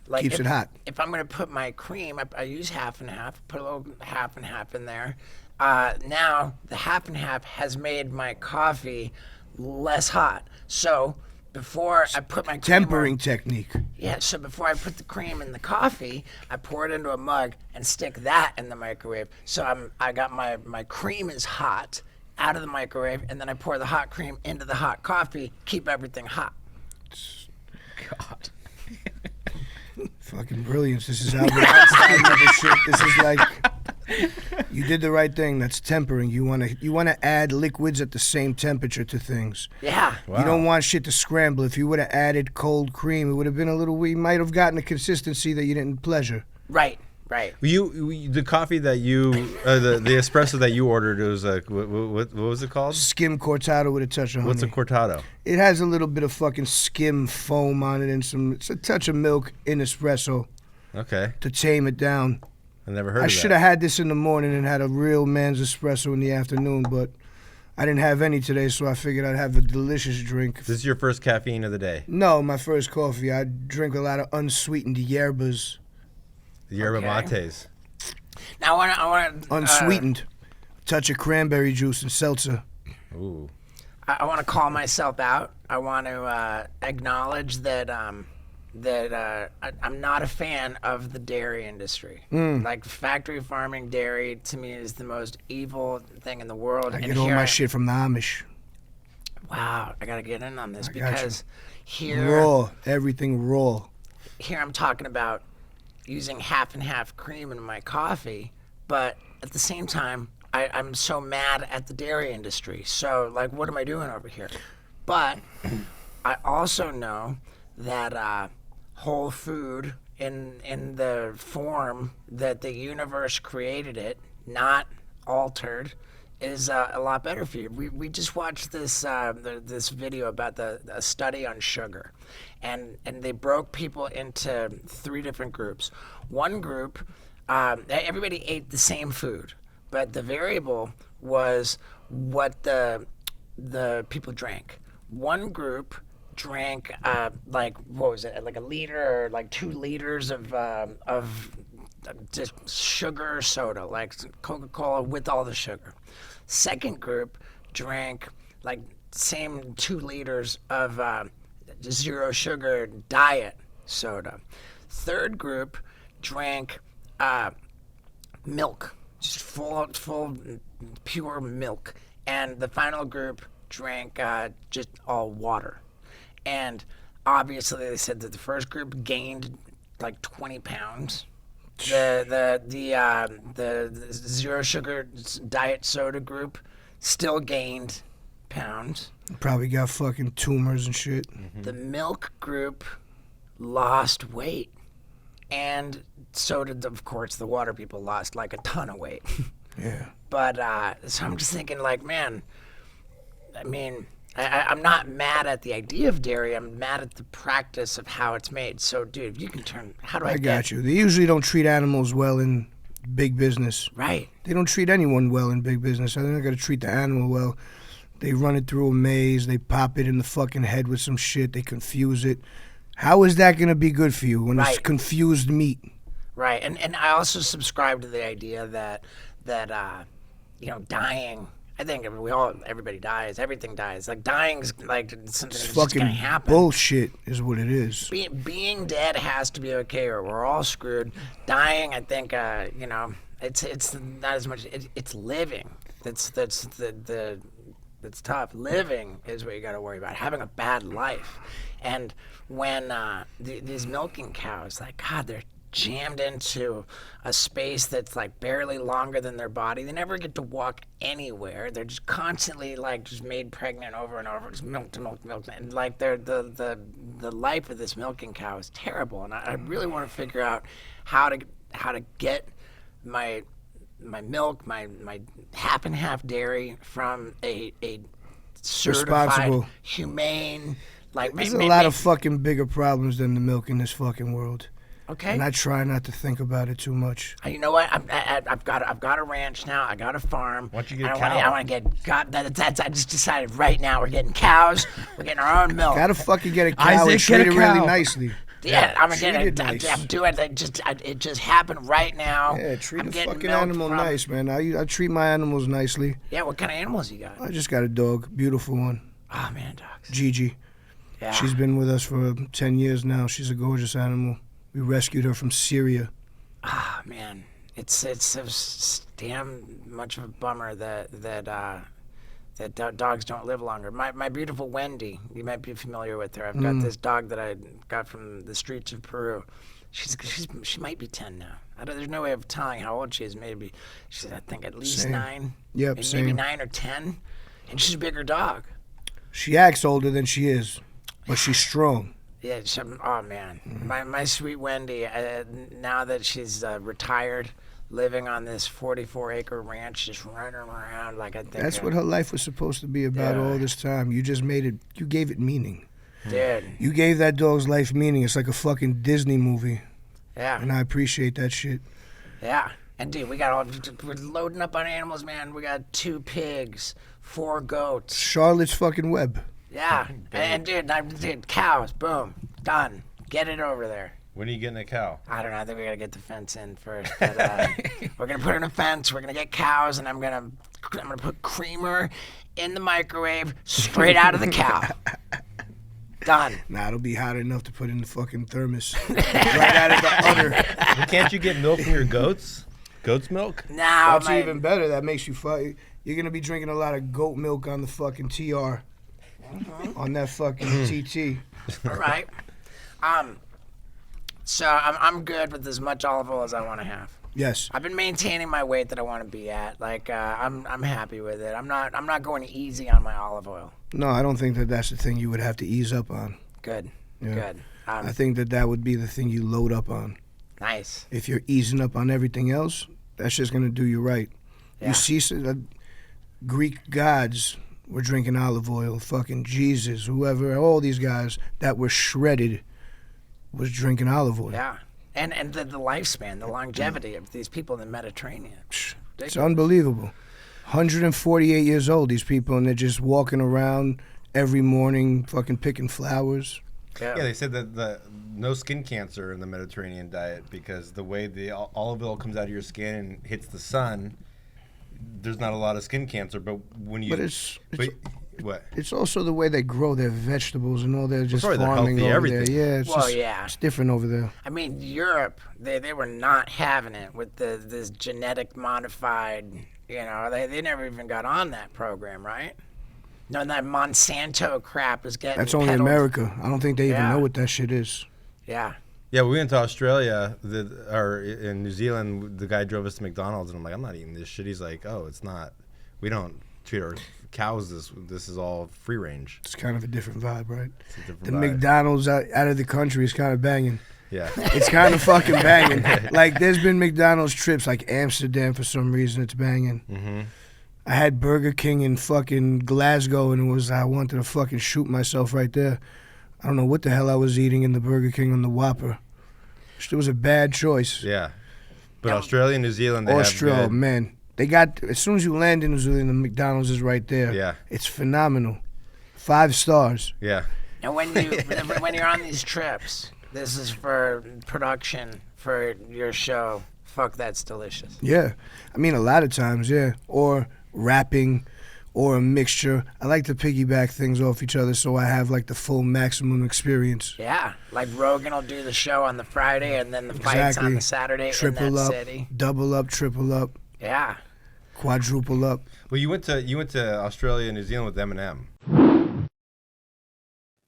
Like Keeps if, it hot. If I'm gonna put my cream, I use half and half. Put a little half and half in there. Now the half and half has made my coffee less hot. So before I put my cream Tempering on, technique. yeah, so before I put the cream in the coffee, I pour it into a mug and stick that in the microwave. So I got my cream is hot out of the microwave, and then I pour the hot cream into the hot coffee, keep everything hot. God. Fucking brilliance. This is Albert Einstein level shit. This is like you did the right thing. That's tempering. You wanna add liquids at the same temperature to things. Yeah. You don't want shit to scramble. If you would have added cold cream, it would have been a little. We might have gotten a consistency that you didn't pleasure. Right. The coffee that you the espresso that you ordered, it was like what was it called? Skim cortado with a touch of honey. What's a cortado? It has a little bit of fucking skim foam on it and it's a touch of milk in espresso Okay, to tame it down. I never heard I of should that. have had this in the morning and had a real man's espresso in the afternoon, but I didn't have any today, so I figured I'd have a delicious drink. This is your first caffeine of the day. No, my first coffee. I drink a lot of unsweetened yerbas. The yerba Okay. mates. Now I want Unsweetened. Touch of cranberry juice and seltzer. Ooh. I want to call myself out. I want to acknowledge that I'm not a fan of the dairy industry. Like factory farming dairy to me is the most evil thing in the world. I And get all here my shit from the Amish. Wow, I gotta get in on this I got you. because here Raw. Everything raw. I'm talking about using half and half cream in my coffee, but at the same time, I'm so mad at the dairy industry. So, like, what am I doing over here? But I also know that whole food in the form that the universe created it, not altered, is a lot better for you. We just watched this this video about a study on sugar, and they broke people into 3 different groups. One group, everybody ate the same food, but the variable was what the people drank. One group drank like, what was it, like a liter or like 2 liters of just sugar soda, like Coca-Cola with all the sugar. Second group drank like same 2 liters of zero sugar diet soda. Third group drank milk, just full pure milk. And the final group drank just all water. And obviously they said that the first group gained like 20 pounds. The zero sugar diet soda group still gained pounds. Probably got fucking tumors and shit. The milk group lost weight. And so did, of course, the water people lost like a ton of weight. Yeah. But so I'm just thinking, like, man, I mean, I'm not mad at the idea of dairy. I'm mad at the practice of how it's made. So, dude, if you can turn, how do I I get got you. They usually don't treat animals well in big business. right? They don't treat anyone well in big business. They're not gonna treat the animal well. They run it through a maze. They pop it in the fucking head with some shit. They confuse it. How is that gonna be good for you when it's Right. confused meat? Right, and I also subscribe to the idea that you know, dying. I think everybody dies. Everything dies. Like, dying's like something It's that's just fucking gonna happen. bullshit is what it is. Being dead has to be okay, or we're all screwed. Dying, I think, you know, it's not as much. It's living. That's tough. Living is what you got to worry about. Having a bad life, and when these milking cows, like, God, they're jammed into a space that's like barely longer than their body. They never get to walk anywhere. They're just constantly like just made pregnant over and over, just milk to milk, and like they're the life of this milking cow is terrible. And I really want to figure out how to get my milk, my half and half dairy from a certified, Responsible. humane, like There's a lot of fucking bigger problems than the milk in this fucking world. okay. And I try not to think about it too much. You know what? I've got a ranch now. I got a farm. Why don't you get a I cow? want to get. God, that's. I just decided right now we're getting cows. We're getting our own milk. Gotta fucking get a cow Isaac, and treat get a it really cow. nicely. Yeah, I'm treat getting. it nice. I'm doing it. It just happened right now. Yeah, treat I'm a getting fucking milk animal from- nice, man. I treat my animals nicely. Yeah, what kind of animals you got? I just got a dog, beautiful one, Oh man, dogs. Gigi. Yeah. She's been with us for 10 years now. She's a gorgeous animal. We rescued her from Syria. Ah man, it's so damn much of a bummer that dogs don't live longer. My beautiful Wendy, you might be familiar with her. I've got this dog that I got from the streets of Peru. She might be 10 now. There's no way of telling how old she is. Maybe she's, I think, at least Same. 9. Yep, maybe same. 9 or 10. And she's a bigger dog. She acts older than she is, but she's strong. Yeah, oh man, my sweet Wendy. Now that she's retired, living on this 44-acre ranch, just running around like I think. That's what her life was supposed to be about Yeah. all this time. You just made it, you gave it meaning. Dude. You gave that dog's life meaning. It's like a fucking Disney movie, Yeah, and I appreciate that shit. yeah. And dude, we're loading up on animals, man. We got 2 pigs, 4 goats. Charlotte's fucking web. Yeah, and dude, cows. Boom, done. Get it over there. When are you getting a cow? I don't know. I think we gotta get the fence in first. But, we're gonna put in a fence. We're gonna get cows, and I'm gonna put creamer in the microwave straight out of the cow. Done. Nah, it'll be hot enough to put in the fucking thermos. Right out of the udder. Well, can't you get milk from your goats? Goat's milk? Now, That's even better. That makes you fight. You're gonna be drinking a lot of goat milk on the fucking TR. On that fucking TT. all right. So I'm good with as much olive oil as I want to have. Yes. I've been maintaining my weight that I want to be at. Like I'm happy with it. I'm not going easy on my olive oil. No, I don't think that that's the thing you would have to ease up on. Good. Yeah. Good. I think that that would be the thing you load up on. Nice. If you're easing up on everything else, that's just going to do you right. Yeah. You see Greek gods were drinking olive oil. Fucking Jesus, whoever, all these guys that were shredded was drinking olive oil. Yeah. And the lifespan, the longevity of these people in the Mediterranean. It's unbelievable. 148 years old, these people, and they're just walking around every morning fucking picking flowers. Yeah, they said that no skin cancer in the Mediterranean diet because the way the olive oil comes out of your skin and hits the sun, there's not a lot of skin cancer. But when you, what? It's also the way they grow their vegetables and all. They're just they're farming healthy, over everything. there. Yeah, it's different over there. I mean, Europe, they were not having it with this genetic modified. You know, they never even got on that program, right? No, that Monsanto crap is getting. That's only peddled. America. I don't think they even know what that shit is. Yeah. Yeah, we went to Australia, or in New Zealand. The guy drove us to McDonald's, and I'm like, I'm not eating this shit. He's like, oh, it's not. We don't treat our cows this is all free range. It's kind of a different vibe, right? It's a different The vibe. McDonald's out of the country is kind of banging. Yeah. It's kind of fucking banging. Like, there's been McDonald's trips, like Amsterdam for some reason, it's banging. Mm-hmm. I had Burger King in fucking Glasgow, and I wanted to fucking shoot myself right there. I don't know what the hell I was eating in the Burger King on the Whopper. It was a bad choice. Yeah. But Australia and New Zealand, they Australia, have good. man. They got, as soon as you land in New Zealand, the McDonald's is right there. Yeah. It's phenomenal. 5 stars. Yeah. And when you're on these trips, this is for production for your show. Fuck, that's delicious. Yeah. I mean, a lot of times, yeah. Or rapping or a mixture. I like to piggyback things off each other so I have like the full maximum experience. Yeah, like Rogan will do the show on the Friday and then the fights on the Saturday Triple in that up, city. double up, triple up, Yeah. quadruple up. Well, you went to Australia and New Zealand with Eminem.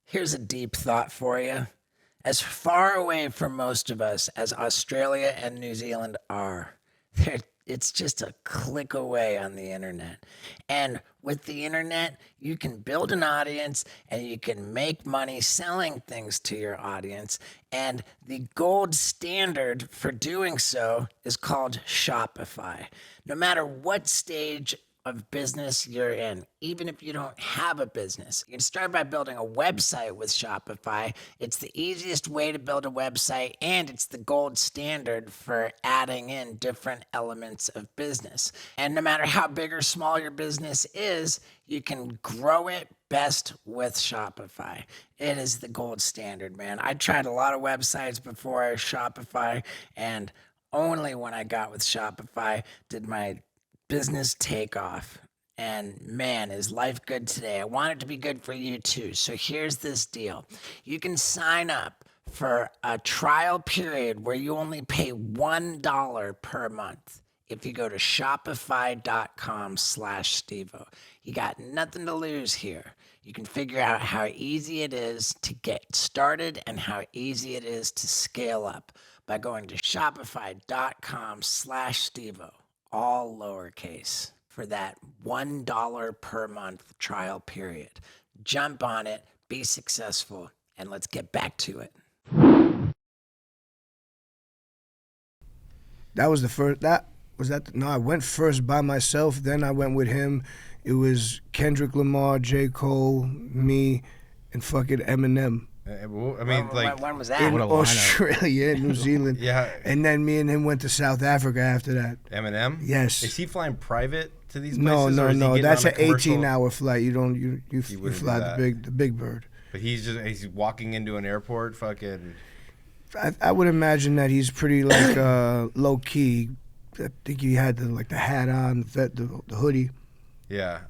Here's a deep thought for you. As far away from most of us as Australia and New Zealand are, it's just a click away on the internet. And with the internet, you can build an audience and you can make money selling things to your audience. And the gold standard for doing so is called Shopify. No matter what stage of business you're in, even if you don't have a business, you can start by building a website with Shopify. It's the easiest way to build a website, and it's the gold standard for adding in different elements of business. And no matter how big or small your business is, you can grow it best with Shopify. It is the gold standard, man. I tried a lot of websites before Shopify, and only when I got with Shopify did my business takeoff. And man, is life good today. I want it to be good for you too. So here's this deal. You can sign up for a trial period where you only pay $1 per month if you go to shopify.com/Stevo. You got nothing to lose here. You can figure out how easy it is to get started and how easy it is to scale up by going to shopify.com/Stevo. All lowercase, for that $1 per month trial period. Jump on it, be successful, and let's get back to it. That was the first. No, I went first by myself. Then I went with him. It was Kendrick Lamar, J. Cole, me, and fucking Eminem. I mean, when was that? In What a lineup. Australia, New Zealand. Yeah. And then me and him went to South Africa after that. Eminem. Yes. Is he flying private to these No, places? no, or is he no. getting That's on an a commercial? 18-hour flight. You wouldn't fly do the that. big bird. But he's walking into an airport, fucking. I would imagine that he's pretty like low key. I think he had the hat on, the hoodie. Yeah.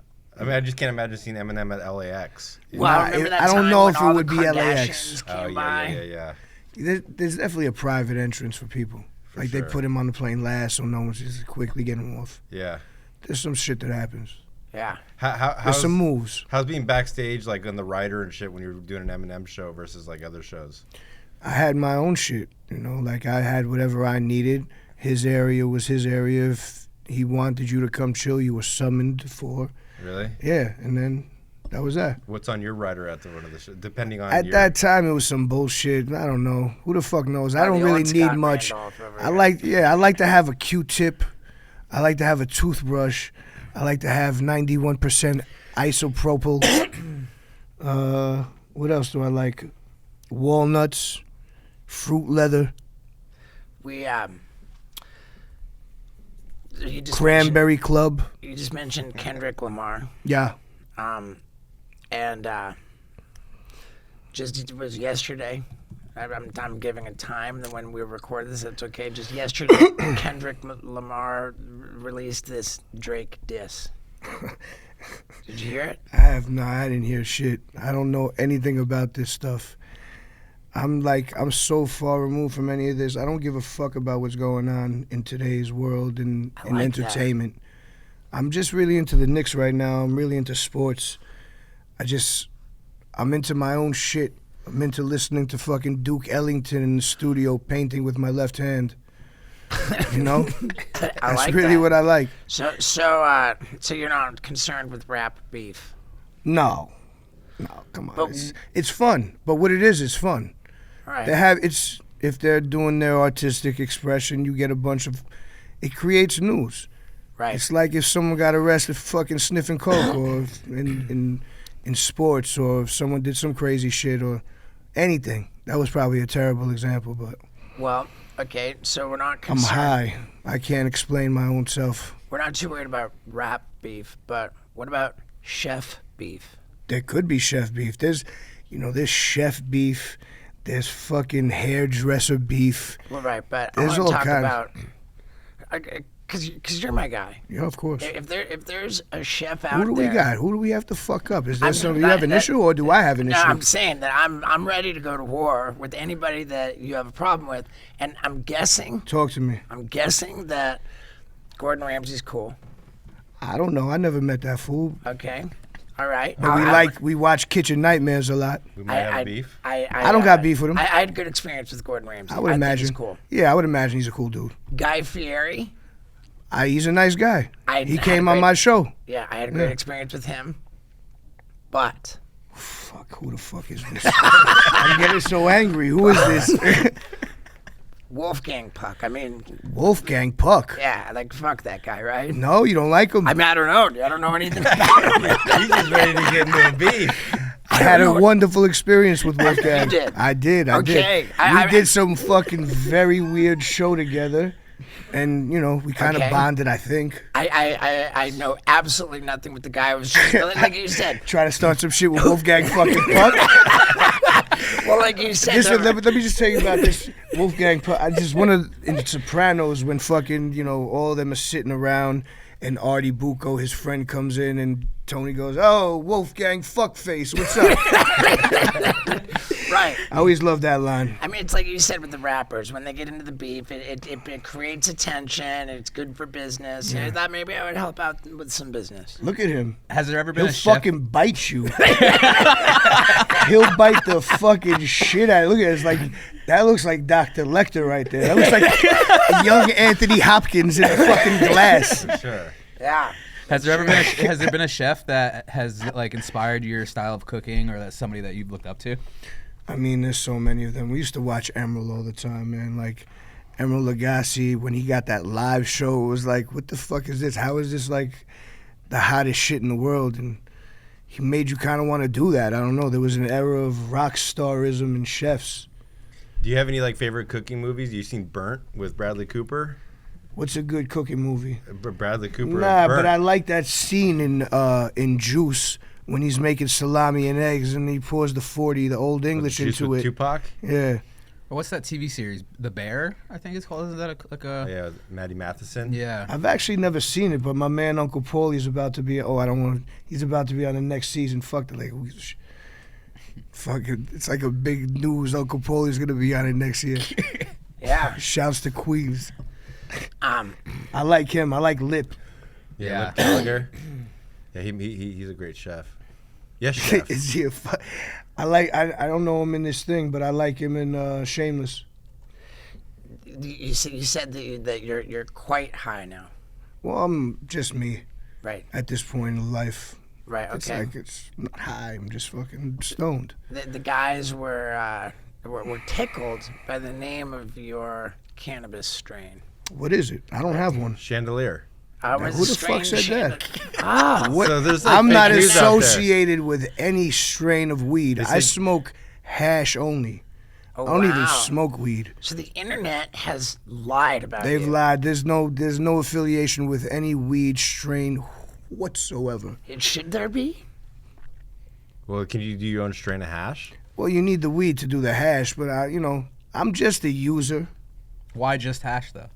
I mean, I just can't imagine seeing Eminem at LAX. Well, Nah, remember that I don't time know when if it all would the be Kardashians LAX. came by? Yeah. There's definitely a private entrance for people. They sure. put him on the plane last, so no one's just quickly getting him off. Yeah. There's some shit that happens. Yeah. There's some moves. How's being backstage, like on the rider and shit, when you're doing an Eminem show versus like other shows? I had my own shit, like I had whatever I needed, his area was his area. If he wanted you to come chill, you were summoned for. Really? Yeah, and then that was that. What's on your rider at the front of the show? Depending on At your... that time, it was some bullshit. I don't know. Who the fuck knows? I don't the really old need Scott much. Randolph over I here. like to have a Q-tip. I like to have a toothbrush. I like to have 91% isopropyl. What else do I like? Walnuts, fruit leather, We you just cranberry club. You just mentioned Kendrick Lamar. Yeah. And just it was yesterday. I'm giving a time that when we record this, it's okay. Just yesterday, Kendrick Lamar released this Drake diss. Did you hear it? I didn't hear shit. I don't know anything about this stuff. I'm so far removed from any of this. I don't give a fuck about what's going on in today's world and I in like entertainment. I'm just really into the Knicks right now. I'm really into sports. I'm into my own shit. I'm into listening to fucking Duke Ellington in the studio painting with my left hand. You know? That's like really that. what I like. So you're not concerned with rap beef? No, come on. But- It's fun. But what it is, it's fun. All right. If they're doing their artistic expression, you get a bunch of, it creates news. Right. It's like if someone got arrested for fucking sniffing coke, or in sports, or if someone did some crazy shit or anything. That was probably a terrible example, but Well, okay. So we're not I'm concerned. high. I can't explain my own self. We're not too worried about rap beef, but what about chef beef? There could be chef beef. There's chef beef. There's fucking hairdresser beef. Well, right, but I There's want to all talk kinds. about because you're my guy. Yeah, of course. If there's a chef out Who do we there, got? Who do we have to fuck up? Is there I'm- something you have an issue, or do I have an No, issue? I'm saying that I'm ready to go to war with anybody that you have a problem with, and I'm guessing Talk to me. that Gordon Ramsay's cool. I don't know. I never met that fool. Okay, all right. But we watch Kitchen Nightmares a lot. We might have a beef. I don't got beef with him. I had good experience with Gordon Ramsay. I would think imagine. he's cool. Yeah, I would imagine he's a cool dude. Guy Fieri. He's a nice guy. I He had came a on great- my show. Yeah, I had a great Yeah. experience with him. But Fuck, who the fuck is this? I'm getting so angry. Who is this? Wolfgang Puck. I mean, Wolfgang Puck. yeah, like fuck that guy, right? No, you don't like him? I mean, I don't know. I don't know anything about him. He's just ready to get into a beef. I had a wonderful experience with Wolfgang. You did? I did. Okay. We did some fucking very weird show together. And, we kind of Okay. bonded, I think. I know absolutely nothing with the guy. I was just, like you said. Try to start some shit with Wolfgang fucking Puck. Well, like you said. Listen, let me just tell you about this Wolfgang Puck. I just in The Sopranos when fucking, all of them are sitting around and Artie Bucco, his friend, comes in and Tony goes, "Oh, Wolfgang fuckface, what's up?" Right. I always love that line. I mean, it's like you said with the rappers. When they get into the beef, it creates attention. It's good for business. And I thought maybe I would help out with some business. Look at him. Has there ever been He'll a chef? fucking bite you. He'll bite the fucking shit out of you. Look at it. That looks like Dr. Lecter right there. That looks like a young Anthony Hopkins in a fucking glass. Sure. Yeah. Has there been a chef that has inspired your style of cooking, or that's somebody that you've looked up to? I mean, there's so many of them. We used to watch Emerald all the time, man. Like, Emerald Lagasse, when he got that live show, it was like, what the fuck is this? How is this, the hottest shit in the world? And he made you kind of want to do that. I don't know. There was an era of rock starism and chefs. Do you have any favorite cooking movies? You seen Burnt with Bradley Cooper? What's a good cooking movie? Bradley Cooper. Nah, Burnt. but I like that scene in Juice when he's making salami and eggs and he pours the Old English Juice into with it. Tupac. Yeah. Or what's that TV series? The Bear, I think it's called. Isn't that a? Yeah, Maddie Matheson. Yeah. I've actually never seen it, but my man Uncle Paulie's about to be. Oh, I don't want. He's about to be on the next season. Fuck it, fuck it. It's like a big news. Uncle Paulie's gonna be on it next year. Yeah. Shouts to Queens. Um. I like him. I like Lip. Yeah. Lip Gallagher. Yeah, he's a great chef. Yes, chef. Is he I don't know him in this thing, but I like him in Shameless. you said that you're quite high now, Well, I'm just me right? at this point in life. Right. It's Okay. like it's not high. I'm just fucking stoned. The guys were tickled by the name of your cannabis strain. What is it? I don't have one. Chandelier. Who the fuck said that? Ah, So there's like I'm fake not news out there. associated with any strain of weed. I said- smoke hash only. oh, I don't even wow. smoke weed. So the internet has lied about They've you. lied. There's no affiliation with any weed strain whatsoever. Should there be? Well, can you do your own strain of hash? Well, you need the weed to do the hash, but I'm just a user Why just hash though?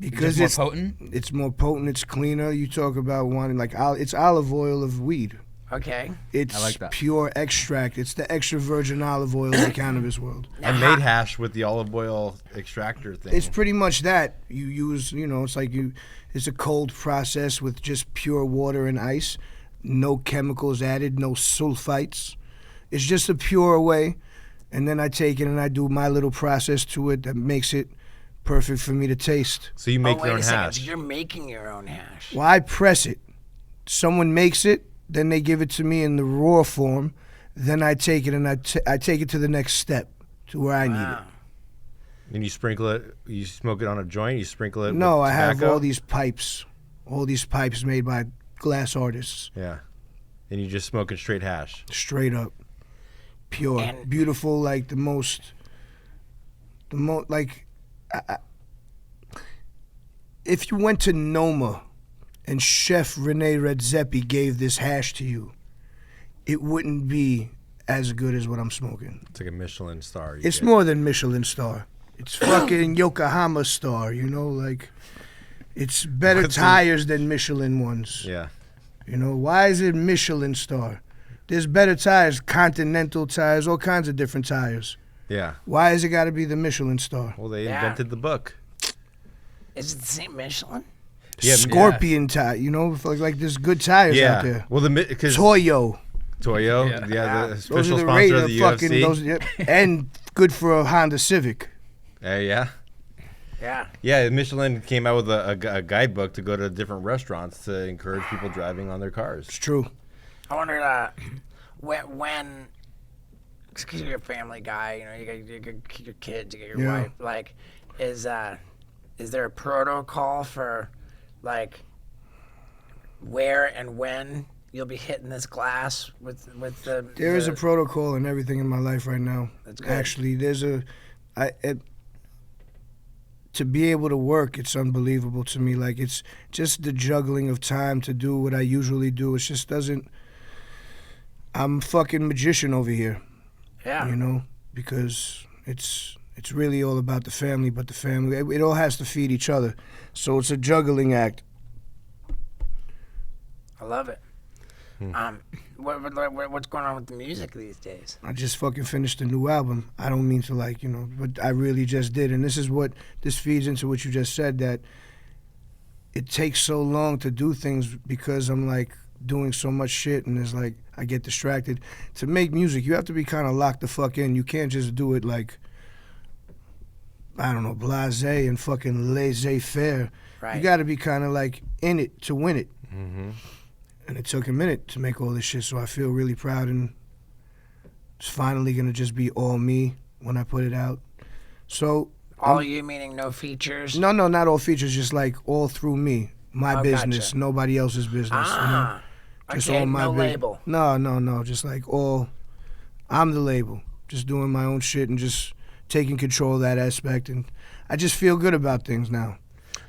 because Just more potent? It's more potent. It's cleaner. You talk about wanting it's olive oil of weed. Okay. It's I like that. pure extract. It's the extra virgin olive oil of the cannabis world. I made hash with the olive oil extractor thing. It's pretty much that. You use, it's a cold process with just pure water and ice, no chemicals added, no sulfites. It's just a pure way. And then I take it and I do my little process to it that makes it perfect for me to taste. So you make wait your own a second. hash. So you're making your own hash. Well, I press it. Someone makes it, then they give it to me in the raw form. Then I take it and I take it to the next step, to where I need it. Wow. And you sprinkle it. You smoke it on a joint. You sprinkle it. No, with I have tobacco? all these pipes made by glass artists, Yeah, and you just smoking straight hash. straight up, pure, And- beautiful, like the most, like, if you went to Noma and Chef Rene Redzepi gave this hash to you, it wouldn't be as good as what I'm smoking. It's like a Michelin star. you It's get. more than Michelin star. It's fucking Yokohama star, like, it's better What's the- tires than Michelin ones. Yeah. Why is it Michelin star? There's better tires, Continental tires, all kinds of different tires. Yeah. Why has it got to be the Michelin star? Well, they Yeah. invented the book. Is it the same Michelin? Yeah, Scorpion tire, like there's good tires Yeah. out there. Well, because Toyo. Toyo, Yeah. the Those official are the sponsor of the UFC. yep. And good for a Honda Civic. Yeah. Yeah. Yeah, Michelin came out with a guidebook to go to different restaurants to encourage people driving on their cars. It's true. I wondered when because you're a family guy, you got your kids, you got your Yeah. wife. Like, is there a protocol for like where and when you'll be hitting this glass with the? There is a protocol in everything in my life right now. That's good. Actually, to be able to work, it's unbelievable to me. Like, it's just the juggling of time to do what I usually do. It just doesn't. I'm a fucking magician over here, Yeah. because it's really all about the family, but the family, it all has to feed each other. So it's a juggling act. I love it. What's going on with the music these days? I just fucking finished a new album. I don't mean to but I really just did. And this feeds into what you just said, that it takes so long to do things because I'm like doing so much shit and it's like I get distracted. To make music, you have to be kind of locked the fuck in. You can't just do it like, I don't know, blasé and fucking laissez-faire. Right. You got to be kind of like in it to win it. Mm-hmm. And it took a minute to make all this shit, so I feel really proud, and it's finally gonna just be all me when I put it out. So All you meaning no features? no, not all features, just like all through me, my Oh, business, gotcha. nobody else's business. Ah. Just Okay. all my No big- label. No, just like all. I'm the label, just doing my own shit and just taking control of that aspect, and I just feel good about things now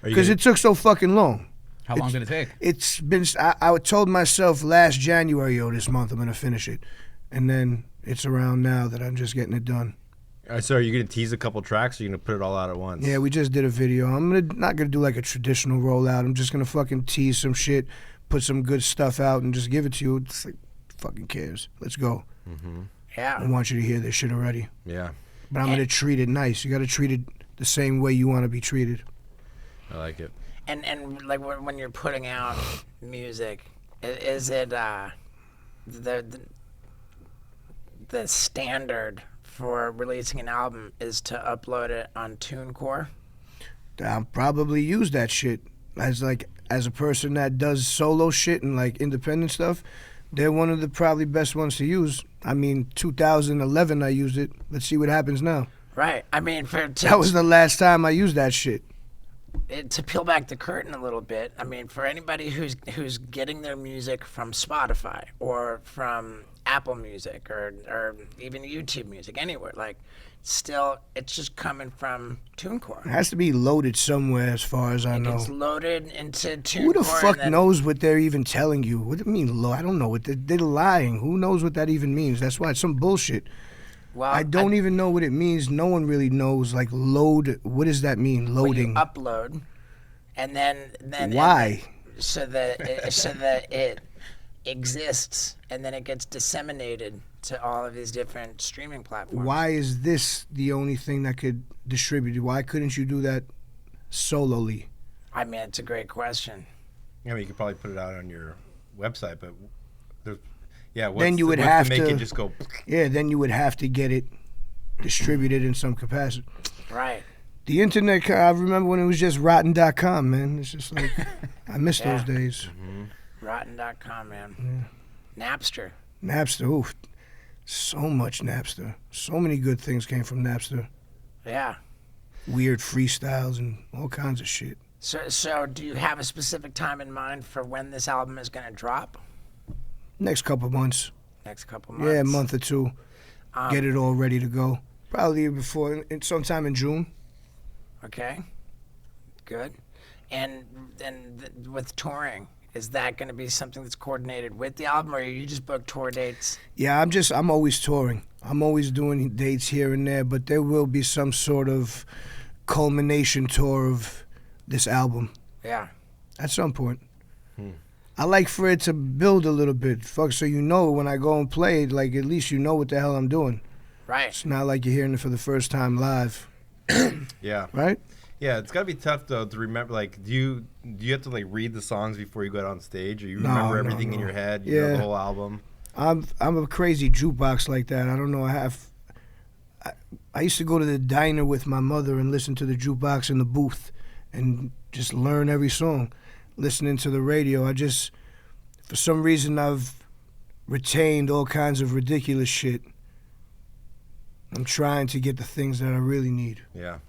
because it took so fucking long. How long did it take? It's been. I told myself last January, this month I'm gonna finish it, and then it's around now that I'm just getting it done. So are you going to tease a couple tracks or are you going to put it all out at once? Yeah, we just did a video. I'm not gonna do like a traditional rollout. I'm just gonna fucking tease some shit, put some good stuff out, and just give it to you. It's like, fucking cares. Let's go. I Yeah. want you to hear this shit already, Yeah. but I'm gonna treat it nice. You gotta treat it the same way you want to be treated. I like it. And like when you're putting out music, is it the standard for releasing an album is to upload it on TuneCore? I'll probably use that shit as a person that does solo shit and like independent stuff. They're one of the probably best ones to use. I mean, 2011 I used it. Let's see what happens now. Right. I mean, That was the last time I used that shit. To peel back the curtain a little bit, I mean, for anybody who's getting their music from Spotify or from Apple Music or even YouTube Music, anywhere, like, still, it's just coming from TuneCore. It has to be loaded somewhere, as far as I know. It's loaded into TuneCore. Who the fuck knows what they're even telling you? What do you mean low? I don't know what they're lying. Who knows what that even means? That's why it's some bullshit. Well, I don't even know what it means. No one really knows. Like load. What does that mean? Loading. When you upload, and then why? So that it exists, and then it gets disseminated to all of these different streaming platforms. Why is this the only thing that could distribute it? Why couldn't you do that solely? I mean, it's a great question. I mean, you could probably put it out on your website, but then you would have to make to it just go. Yeah, then you would have to get it distributed in some capacity. Right. The internet, I remember when it was just rotten.com, man. It's just like, I miss those days. Mm-hmm. Rotten.com, man. Yeah. Napster, oof. So much Napster. So many good things came from Napster. Yeah. Weird freestyles and all kinds of shit. So do you have a specific time in mind for when this album is going to drop? Next couple months. Next couple months? Yeah, a month or two. Get it all ready to go. Probably before, sometime in June. Okay. Good. And with touring, is that going to be something that's coordinated with the album, or you just book tour dates? Yeah, I'm always touring. I'm always doing dates here and there, but there will be some sort of culmination tour of this album. Yeah. At some point. I like for it to build a little bit, so you know when I go and play, like at least you know what the hell I'm doing. Right. It's not like you're hearing it for the first time live. Yeah. Right? Yeah, it's gotta be tough though to remember. Like, do you have to like read the songs before you go out on stage, or you remember everything in your head? You know the whole album. I'm a crazy jukebox like that. I don't know. I used to go to the diner with my mother and listen to the jukebox in the booth, and just learn every song. Listening to the radio, for some reason, I've retained all kinds of ridiculous shit. I'm trying to get the things that I really need. Yeah.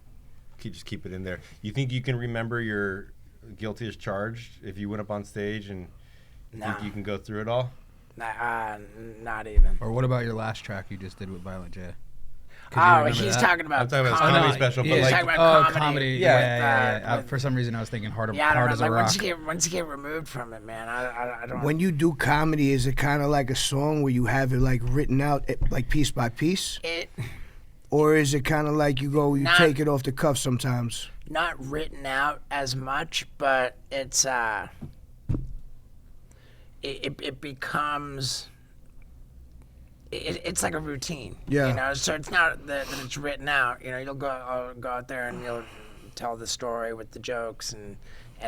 Just keep it in there. You think you can remember your guilty as charged if you went up on stage and think you can go through it all? Not even. Or what about your last track you just did with Violent J? Oh, he's talking about. I'm talking about his comedy special, but He's like, talking about comedy. Yeah. For some reason, I was thinking hard as a rock. Once you get removed from it, man, I don't. When you do comedy, is it kind of like a song where you have it like written out like piece by piece? Or is it kind of like you take it off the cuff sometimes? Not written out as much, but it's it becomes. It's like a routine. Yeah. You know, so it's not that it's written out. You know, you'll go out there and you'll tell the story with the jokes, and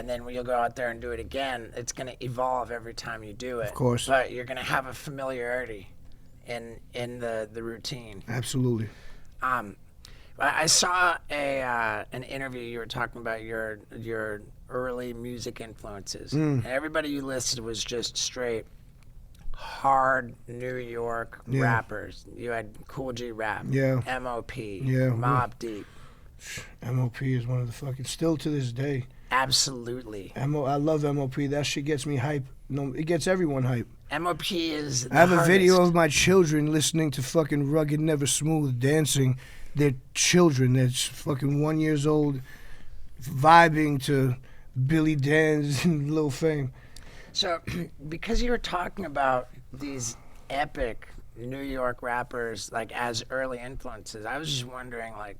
then when you'll go out there and do it again, it's going to evolve every time you do it. Of course. But you're going to have a familiarity in the routine. Absolutely. I saw an interview. You were talking about your early music influences, and everybody you listed was just straight hard New York rappers. You had Cool G Rap, MOP, Mobb Deep. MOP is one of the fucking, still to this day. Absolutely. I love MOP. That shit gets me hype. No, it gets everyone hype. MOP is the I have hardest. a video of my children listening to fucking Rugged Never Smooth dancing. They're children. They're fucking 1 year old vibing to Billy Dan's and Lil Fame. So, because you were talking about these epic New York rappers, like as early influences, I was just wondering, like,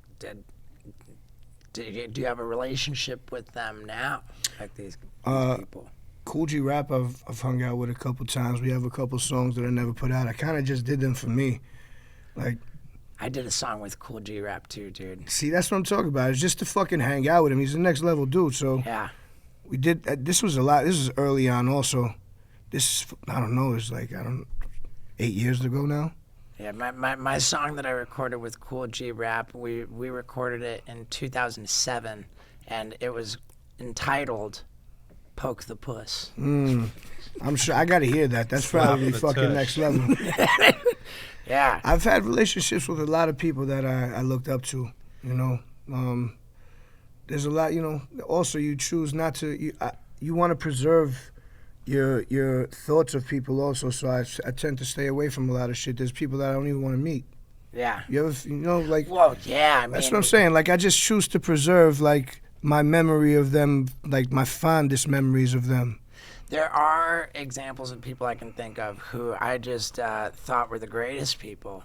do you have a relationship with them now, like these people? Cool G Rap, I've hung out with a couple times. We have a couple songs that I never put out. I kind of just did them for me, like. I did a song with Cool G Rap too, dude. See, that's what I'm talking about. It's just to fucking hang out with him. He's the next level dude. So yeah. We did. This was a lot. This was early on also. This, I don't know, it's like, 8 years ago now. Yeah, my song that I recorded with Cool G Rap, we recorded it in 2007, and it was entitled "Poke the Puss." I'm sure I gotta hear that. That's probably the fucking tush. next level. Yeah. I've had relationships with a lot of people that I looked up to. You know, there's a lot. You know, also you choose not to. You want to preserve your thoughts of people also. So I tend to stay away from a lot of shit. There's people that I don't even want to meet. Yeah. You ever, you know, like. Well, yeah. I mean, That's what I'm saying. Like, I just choose to preserve, like, my memory of them, like, my fondest memories of them. there are examples of people I can think of who I just thought were the greatest people,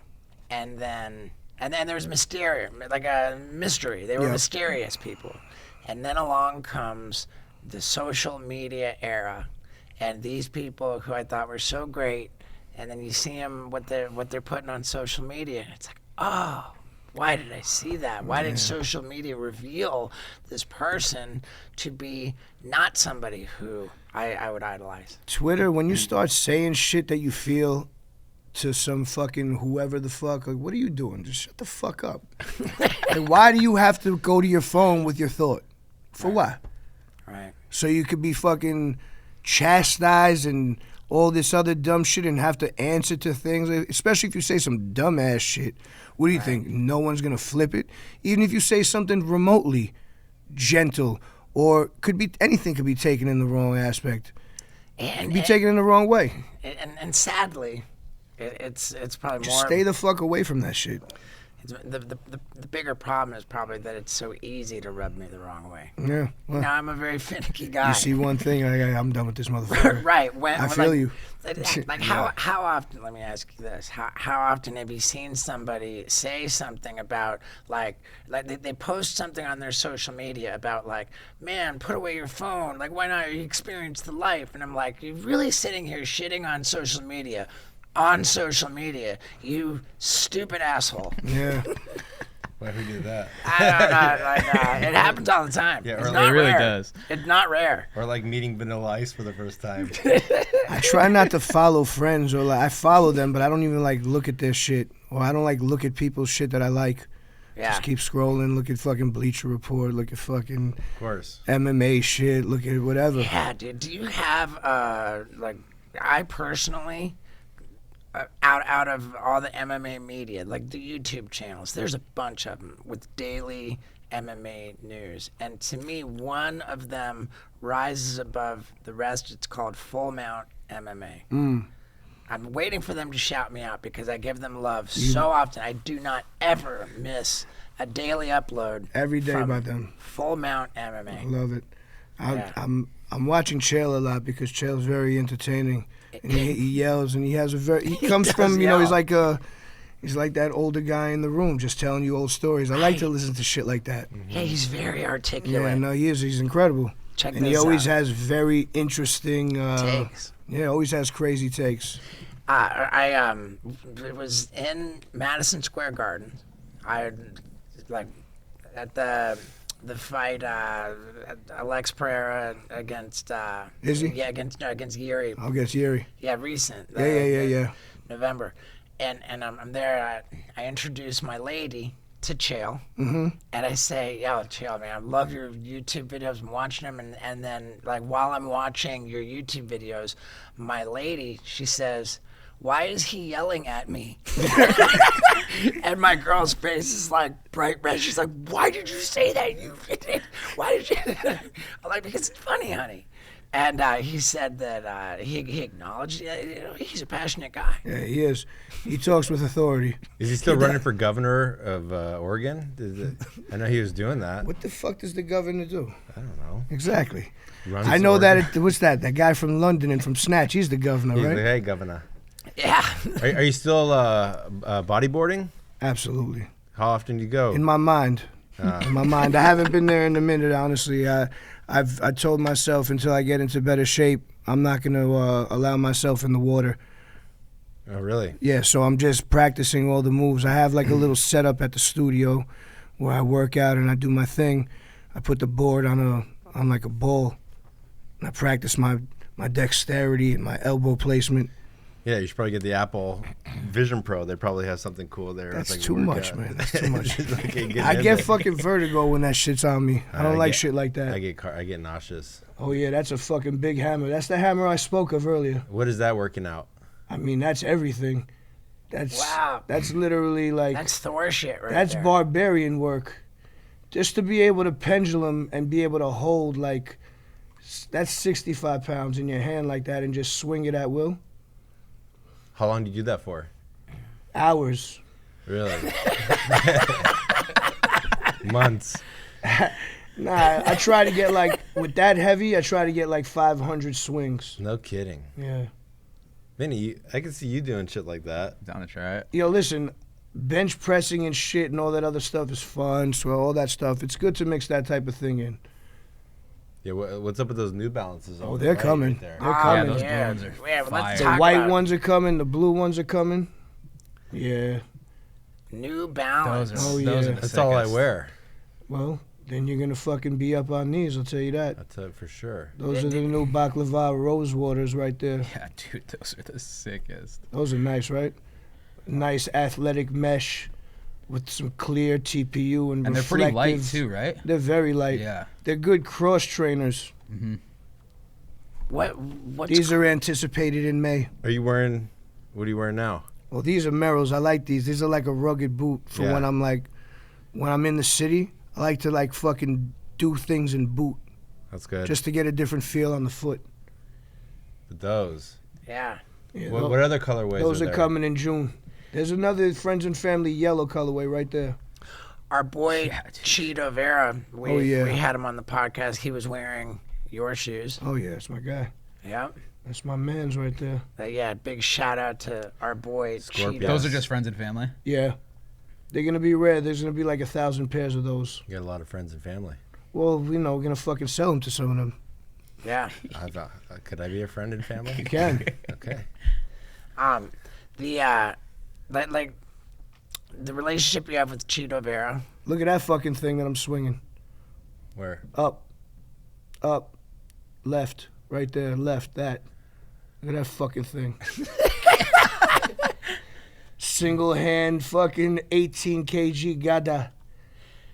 and then there's like a mystery. They were Yeah. mysterious people, and then along comes the social media era, and these people who I thought were so great, and then you see them what they're putting on social media, and it's like, oh, why did I see that? Why did social media reveal this person to be not somebody who I would idolize? Twitter, when you start saying shit that you feel to some fucking whoever the fuck, like, what are you doing? Just shut the fuck up. Like, why do you have to go to your phone with your thought? For what? Right. So you could be fucking chastised and all this other dumb shit and have to answer to things, especially if you say some dumbass shit. What do you think? No one's gonna flip it? Even if you say something remotely gentle, or anything could be taken in the wrong aspect. And Be taken in the wrong way. and sadly, it's probably Just more. stay the fuck away from that shit. The bigger problem is probably that it's so easy to rub me the wrong way. Yeah. Well, Now I'm a very finicky guy. you see one thing, I'm done with this motherfucker. Right. I feel you. Like how often? Let me ask you this: How often have you seen somebody say something about like they post something on their social media about like, man, put away your phone. Like, why not experience the life? And I'm like, you're really sitting here shitting on social media. On social media, you stupid asshole. Yeah. Why who did that? I don't know. Like, it happens all the time. Yeah, It's or not it really rare. does. It's not rare. Or like meeting Vanilla Ice for the first time. I try not to follow friends, or like I follow them, but I don't even like look at their shit, or I don't like look at people's shit that I like. Yeah. Just keep scrolling, look at fucking Bleacher Report, look at fucking Of course. MMA shit, look at whatever. Yeah, dude. Do you have like I personally, out of all the MMA media, like the YouTube channels, there's a bunch of them with daily MMA news, and to me, one of them rises above the rest. It's called Full Mount MMA. I'm waiting for them to shout me out because I give them love so often. I do not ever miss a daily upload Every day from about them. Full Mount I MMA. love it. Yeah. I'm watching Chael a lot because Chael's very entertaining, and he yells, and he comes from, you know, yell. he's like that older guy in the room just telling you old stories. I like to listen to shit like that. Yeah, he's very articulate. Yeah, no, he is. He's incredible. Check And he this always out. has very interesting Takes. Yeah, always has crazy takes. I was in Madison Square Garden. I like at the fight Alex Pereira against Is he? Yeah, against Yuri. I'll guess Yeri. Yeah, recent. Yeah. November, and I'm there. I introduce my lady to Chael, and I say, "Yo, Chael, man, I love your YouTube videos. I'm watching them, and then like while I'm watching your YouTube videos, my lady, she says, 'Why is he yelling at me?'" And my girl's face is like bright red. She's like, "Why did you say that? Why did you?" I'm like, "Because it's funny, honey." And he said that he acknowledged, he's a passionate guy. Yeah, he is. He talks with authority. Is he still running for governor of Oregon? I know he was doing that. What the fuck does the governor do? I don't know. Exactly. Runs I know Oregon. that. What's that? That guy from London and from Snatch. He's the governor, He's right? like, hey, governor. Yeah. Are you still bodyboarding? Absolutely. How often do you go? In my mind. In my mind. I haven't been there in a minute, honestly. I told myself until I get into better shape, I'm not going to allow myself in the water. Oh, really? Yeah, so I'm just practicing all the moves. I have like a little setup at the studio where I work out and I do my thing. I put the board on like a ball. And I practice my dexterity and my elbow placement. Yeah, you should probably get the Apple Vision Pro. They probably have something cool there. That's It's like too much, workout. man. That's too much. Like, I get fucking vertigo when that shit's on me. I don't like shit like that. I get nauseous. Oh yeah, that's a fucking big hammer. That's the hammer I spoke of earlier. What is that working out? I mean, that's everything. Wow. That's literally like That's Thor shit right that's there. barbarian work. Just to be able to pendulum and be able to hold like that's 65 pounds in your hand like that and just swing it at will. How long do you do that for? Hours. Really? Months. Nah, I try to get like with that heavy. I try to get like 500 swings. No kidding. Yeah. Vinny, I can see you doing shit like that. Down to try it. Yo, listen, bench pressing and shit and all that other stuff is fun. So all that stuff, it's good to mix that type of thing in. Yeah, what's up with those New Balances? Oh, they're coming. There. They're Oh, coming. those yeah. ones are Yeah, well, let's The talk white about ones are coming. The blue ones are coming. Yeah. New Balance. Those are, Oh, those yeah. are the That's all I sickest. wear. Well, then you're gonna fucking be up on these. I'll tell you that. That's it for sure. Those are the new baklava rose waters right there. Yeah, dude, those are the sickest. Those are nice, right? Nice athletic mesh with some clear TPU and And they're pretty light reflective. too, right? They're very light. Yeah. They're good cross trainers. What's These are anticipated in May. What are you wearing now? Well, these are Merrells. I like these. These are like a rugged boot for Yeah. when I'm in the city. I like to like fucking do things in boot That's good. just to get a different feel on the foot. Those. Yeah. Yeah, What other colorways those are are there? coming in June. There's another Friends and Family yellow colorway right there. Our boy Yeah, dude. Cheeto Vera. We, Oh, yeah. we had him on the podcast. He was wearing your shoes. Oh yeah, that's my guy. Yep. That's my man's right there. Yeah, big shout out to our boy Scorpion. Cheeto. Those are just friends and family. Yeah. They're gonna be rare. There's gonna be like 1,000 pairs of those. You got a lot of friends and family. Well, you know, we're gonna fucking sell them to some of them. Yeah. Could I be a friend and family? You can. Okay. Like the relationship you have with Cheeto Vera. Look at that fucking thing that I'm swinging. Where? Up, left, right there, left, that. Look at that fucking thing. Single hand fucking 18 kg gada.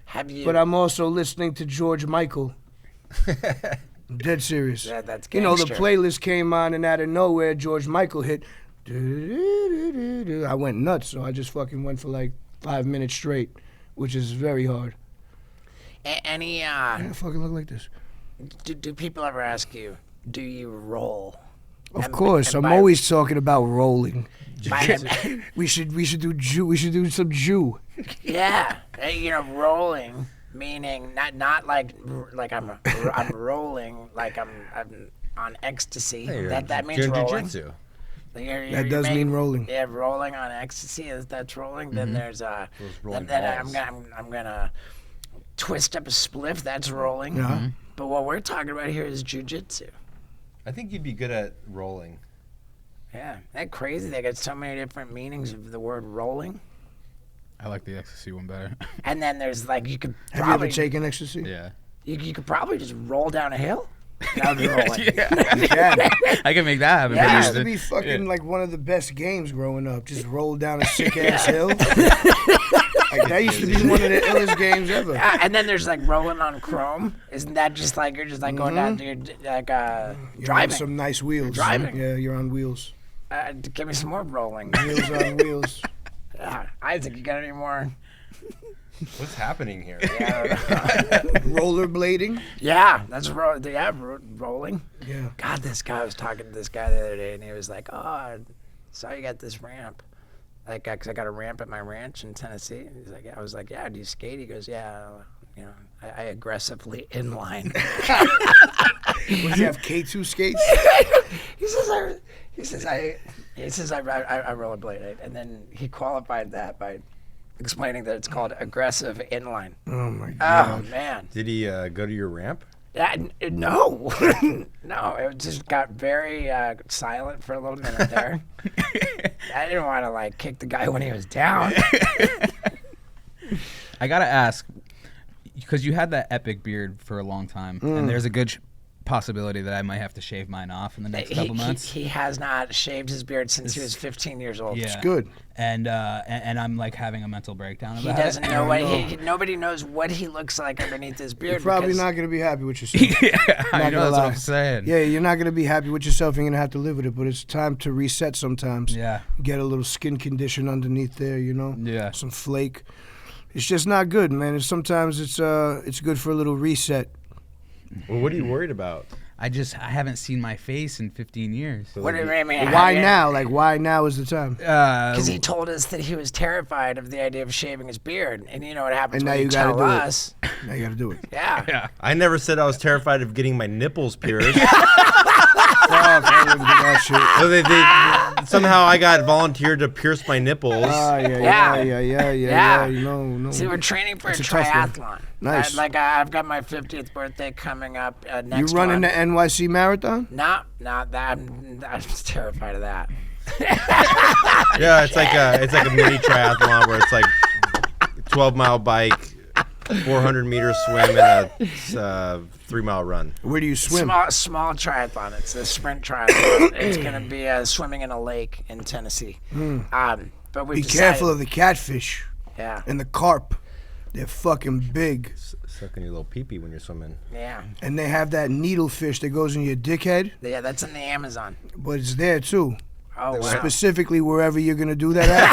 Have you? But I'm also listening to George Michael. I'm dead serious. Yeah, that's You know, the gangster. playlist came on and out of nowhere George Michael hit. I went nuts, so I just fucking went for like 5 minutes straight, which is very hard. Any I fucking look like this. do people ever ask you, do you roll? Of And- course, and I'm by- always talking about rolling. by- We should do Jew. We should do some Jew. yeah, you know, rolling meaning not like I'm rolling like I'm on ecstasy. Hey, that means you're in rolling. jiu-jitsu. That does mean rolling. Yeah, rolling on ecstasy. That's rolling. Then there's Those rolling then balls. I'm gonna twist up a spliff. That's rolling. Yeah. But what we're talking about here is jujitsu. I think you'd be good at rolling. Yeah, that crazy. They got so many different meanings of the word rolling. I like the ecstasy one better. And then there's like you could Have you probably ever taken ecstasy? Yeah. you could probably just roll down a hill. That was rolling. Yeah. I can make that happen. Yeah. That pretty used to easy. be fucking Yeah. like one of the best games growing up. Just roll down a sick ass hill. Like, that used to be one of the illest games ever. And then there's like rolling on chrome. Isn't that just like you're just like going down to your like You're on driving? some nice wheels. Driving. Yeah, you're on wheels. Give me some more rolling. Wheels on wheels. Isaac, you got any more? What's happening here? Rollerblading. Yeah, that's rolling. Yeah. God, I was talking to this guy the other day, and he was like, "Oh, I saw you got this ramp." Like, 'cause I got a ramp at my ranch in Tennessee. He's like, I was like, "Yeah, do you skate?" He goes, "Yeah, you know, I aggressively inline." Would you have K2 skates? He says I rollerblade, and then he qualified that by explaining that it's called aggressive inline. Oh my god. Oh man, Did he go to your ramp? no, no, it just got very silent for a little minute there. I didn't want to like kick the guy when he was down. I gotta ask, because you had that epic beard for a long time, and there's a good possibility that I might have to shave mine off in the next couple months. He has not shaved his beard since he was 15 years old. Yeah. It's good. And I'm like having a mental breakdown He about doesn't it. know what nobody knows what he looks like underneath his beard. You're probably because not going to be happy with yourself. Yeah, I Not know, gonna that's what lie. I'm saying. Yeah, you're not going to be happy with yourself. You're going to have to live with it. But it's time to reset sometimes. Yeah. Get a little skin condition underneath there, you know? Yeah. Some flake. It's just not good, man. Sometimes it's good for a little reset. Well, what are you worried about? I haven't seen my face in 15 years. what do you mean? Why now? Like, why now is the time? Because he told us that he was terrified of the idea of shaving his beard, and you know what happens And now when you you gotta tell do it. us. Now you got to do it. Yeah. I never said I was terrified of getting my nipples pierced. Fuck, I wouldn't do that shit. So somehow I got volunteered to pierce my nipples. Yeah. No. See, we're training for It's a a tough one. triathlon. Nice. I've got my 50th birthday coming up next You running month. the NYC Marathon? Not that. I'm terrified of that. Yeah, it's like a mini triathlon where it's like 12-mile bike, 400-meter swim, and a 3-mile run. Where do you swim? Small triathlon. It's a sprint triathlon. It's gonna be swimming in a lake in Tennessee. But we Be careful of the catfish Yeah. and the carp. They're fucking big. Sucking your little pee-pee when you're swimming. Yeah. And they have that needlefish that goes in your dickhead, Yeah. That's in the Amazon. but it's there too. Oh wow. Specifically wherever you're going to do that at.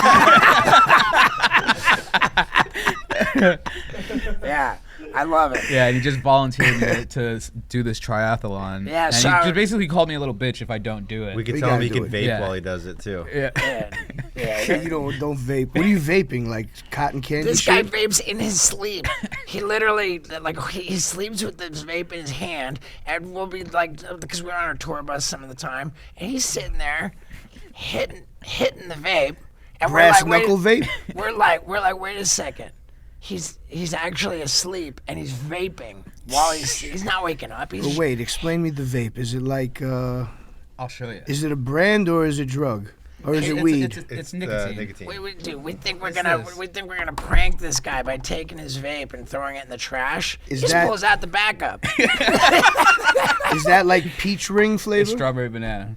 Yeah. I love it. Yeah, and he just volunteered me to do this triathlon. Yeah, and so- he just basically called me a little bitch if I don't do it. We could We tell him gotta he do can it. vape Yeah. while he does it too. yeah. Yeah. You don't vape. What are you vaping? Like cotton candy This guy shit? vapes in his sleep. He literally, he sleeps with this vape in his hand, and we'll be like, because we're on our tour bus some of the time, and he's sitting there, hitting the vape, and Brass we're like, knuckle wait, vape? we're like, wait a second, he's actually asleep and he's vaping while he's not waking up. But He's wait, explain me the vape. Is it like, I'll show you. is it a brand or is it drug? Or is it weed? It's nicotine. nicotine. we think we're this? gonna prank this guy by taking his vape and throwing it in the trash. Is he just that- pulls out the backup. Is that like peach ring flavor? It's strawberry banana.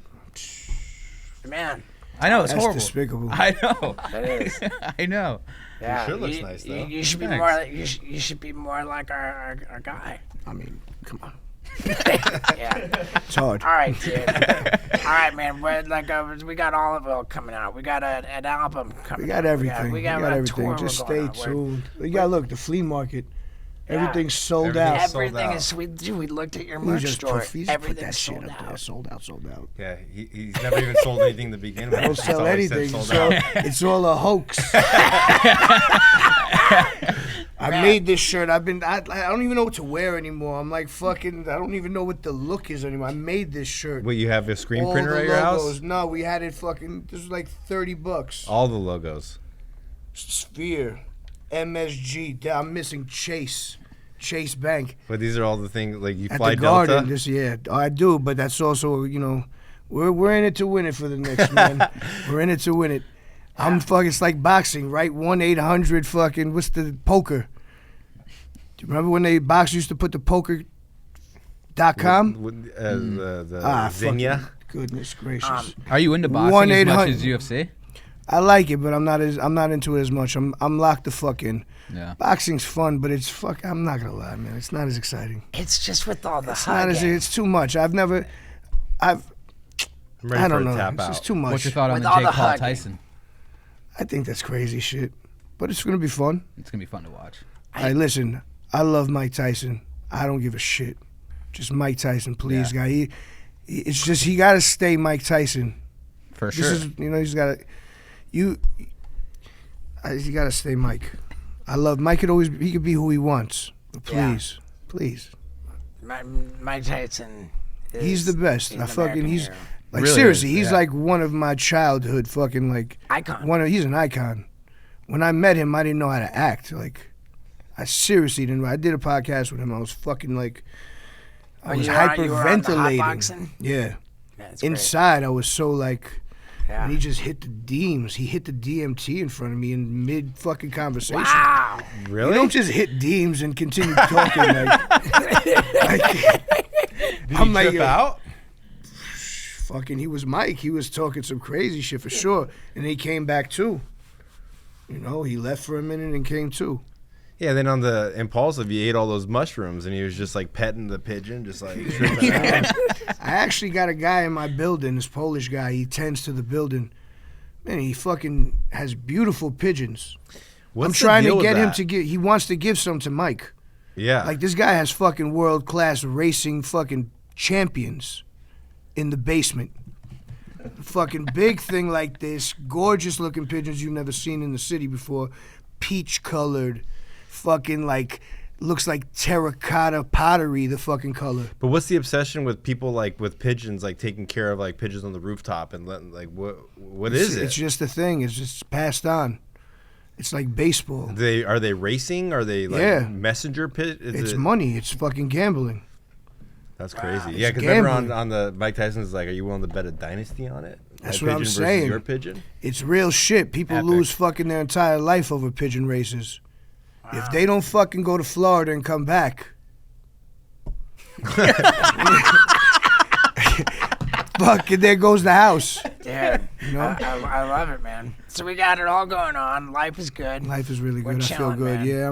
Man, I know, it's That's horrible. despicable. I know. that is. I know. Yeah, sure looks nice, though. You should be Thanks. more. You should be more like our guy. I mean, come on. Yeah. It's hard. All right, dude. All right, man. We're like we got Olive Oil coming out. We got an album coming. We got out. everything. We got, we got a everything. tour Just we're stay going on. tuned. You got to look, the flea market. Everything's sold Everything's out. sold Everything out. is sweet. Dude, we looked at your You merch just store. put, you just put Everything's that shit sold up there. out. Sold out. Yeah, he's never even sold anything to begin with. Don't It's sell always said anything. sold out. It's all a hoax. I made this shirt. I don't even know what to wear anymore. I'm like fucking. I don't even know what the look is anymore. I made this shirt. Wait, you have a screen all printer the at your logos. house? No, we had it fucking. This was like $30. All the logos. Sphere, MSG. I'm missing Chase Bank. But these are all the things like you At fly the Garden, Delta. I do, but that's also, we're in it to win it for the Knicks, man. We're in it to win it. I'm fucking, it's like boxing, right? 1-800 fucking, what's the poker? Do you remember when boxers used to put the poker.com? The fucking Zinnia. goodness gracious. Are you into boxing as much 1-800. as UFC? I like it, but I'm not into it as much. I'm locked the fuck in. Yeah. Boxing's fun, but I'm not gonna lie, man. It's not as exciting. It's just with all the It's not hugging. it's too much. I'm ready I for don't a know. tap It's out. just too much. What's your thought on With the all Jake the Paul hugging. Tyson? I think that's crazy shit, but it's gonna be fun. It's gonna be fun to watch. Hey, listen, I love Mike Tyson. I don't give a shit. Just Mike Tyson, please, guy. It's just he got to stay Mike Tyson. For This sure. is, he's got to. You got to stay Mike. I love Mike. He could be who he wants. But please. Mike Tyson. He's the best. He's I an fucking American he's hero. like Really seriously. is, He's yeah. like one of my childhood fucking like Icon. He's an icon. When I met him, I didn't know how to act. Like I seriously didn't. I did a podcast with him. I was fucking like. I was you were on the hyperventilating. hotboxing? Yeah. That's great. Inside, I was so like. Yeah. And he just hit the deems. He hit the DMT in front of me in mid fucking conversation. Wow. Really? You don't just hit deems and continue talking like Did I'm he like, trip yo, out? fucking, he was Mike. He was talking some crazy shit for sure. And he came back too. You know, he left for a minute and came too. Yeah, then on the impulsive, he ate all those mushrooms, and he was just like petting the pigeon, just like tripping out. I actually got a guy in my building, this Polish guy. He tends to the building. Man, he fucking has beautiful pigeons. What's I'm the trying deal to with get him that? to give. He wants to give some to Mike. Yeah. Like, this guy has fucking world class racing fucking champions in the basement. Fucking big thing like this, gorgeous looking pigeons you've never seen in the city before, peach colored, fucking like looks like terracotta pottery, the fucking color. But what's the obsession with people like with pigeons, like taking care of like pigeons on the rooftop and letting like what is it? It's just a thing. It's just passed on. It's like baseball. Are they racing? Are they like Yeah. messenger pit? It's money. It's fucking gambling. That's crazy. It's Yeah, because remember gambling. on the Mike Tyson's like, are you willing to bet a dynasty on it? That's My what I'm pigeon versus saying. Your pigeon? It's real shit. People Epic. lose fucking their entire life over pigeon races. If they don't fucking go to Florida and come back, fucking there goes the house. Dude, You know? I love it, man. So we got it all going on. Life is good. Life is really We're good. I feel chilling, good. man. Yeah,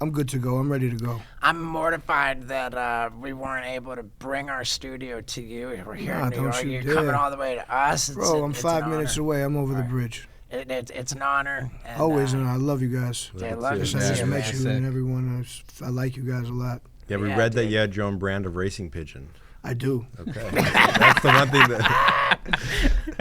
I'm good to go. I'm ready to go. I'm mortified that we weren't able to bring our studio to you. We're here Nah, in New don't York. you You're dare. coming all the way to us. Bro, I'm 5 minutes honor. away. I'm over the bridge. It's an honor. And, Always, and I love you guys. I love you I too, just met man. you and everyone. I like you guys a lot. Yeah, we Yeah, read that dude. you had your own brand of racing pigeon. I do. Okay. That's the one thing that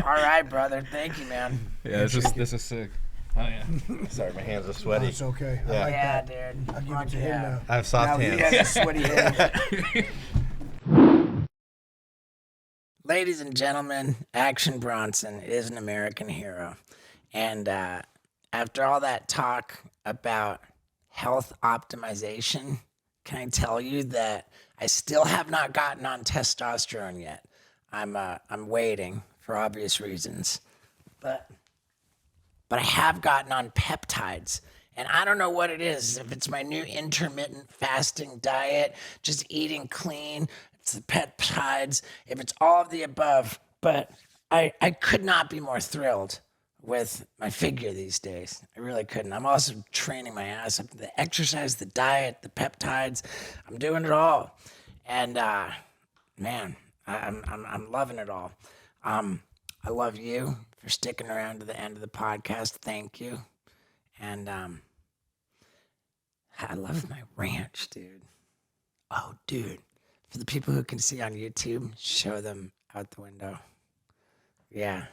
All right, brother. Thank you, man. Yeah, this is sick. Oh yeah. sorry, my hands are Oh, sweaty. it's okay. I Yeah. like Yeah, that. dude. I'll give Fuck it to yeah. him now. I have soft Now hands. he has a sweaty hand. Ladies and gentlemen, Action Bronson is an American hero. And after all that talk about health optimization, can I tell you that I still have not gotten on testosterone yet. I'm waiting for obvious reasons. But I have gotten on peptides. And I don't know what it is. If it's my new intermittent fasting diet, just eating clean, it's the peptides, if it's all of the above. But I could not be more thrilled with my figure these days. I really couldn't. I'm also training my ass up. The exercise, the diet, the peptides, I'm doing it all. And man, I'm loving it all. I love you for sticking around to the end of the podcast. Thank you. And I love my ranch, dude. Oh, dude. For the people who can see on YouTube, show them out the window. Yeah.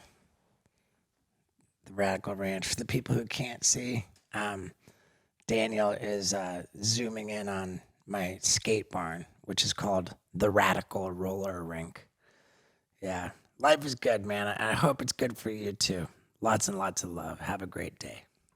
The Radical Ranch. For the people who can't see, Daniel is zooming in on my skate barn, which is called the Radical Roller Rink. Yeah. Life is good, man. I hope it's good for you too. Lots and lots of love. Have a great day.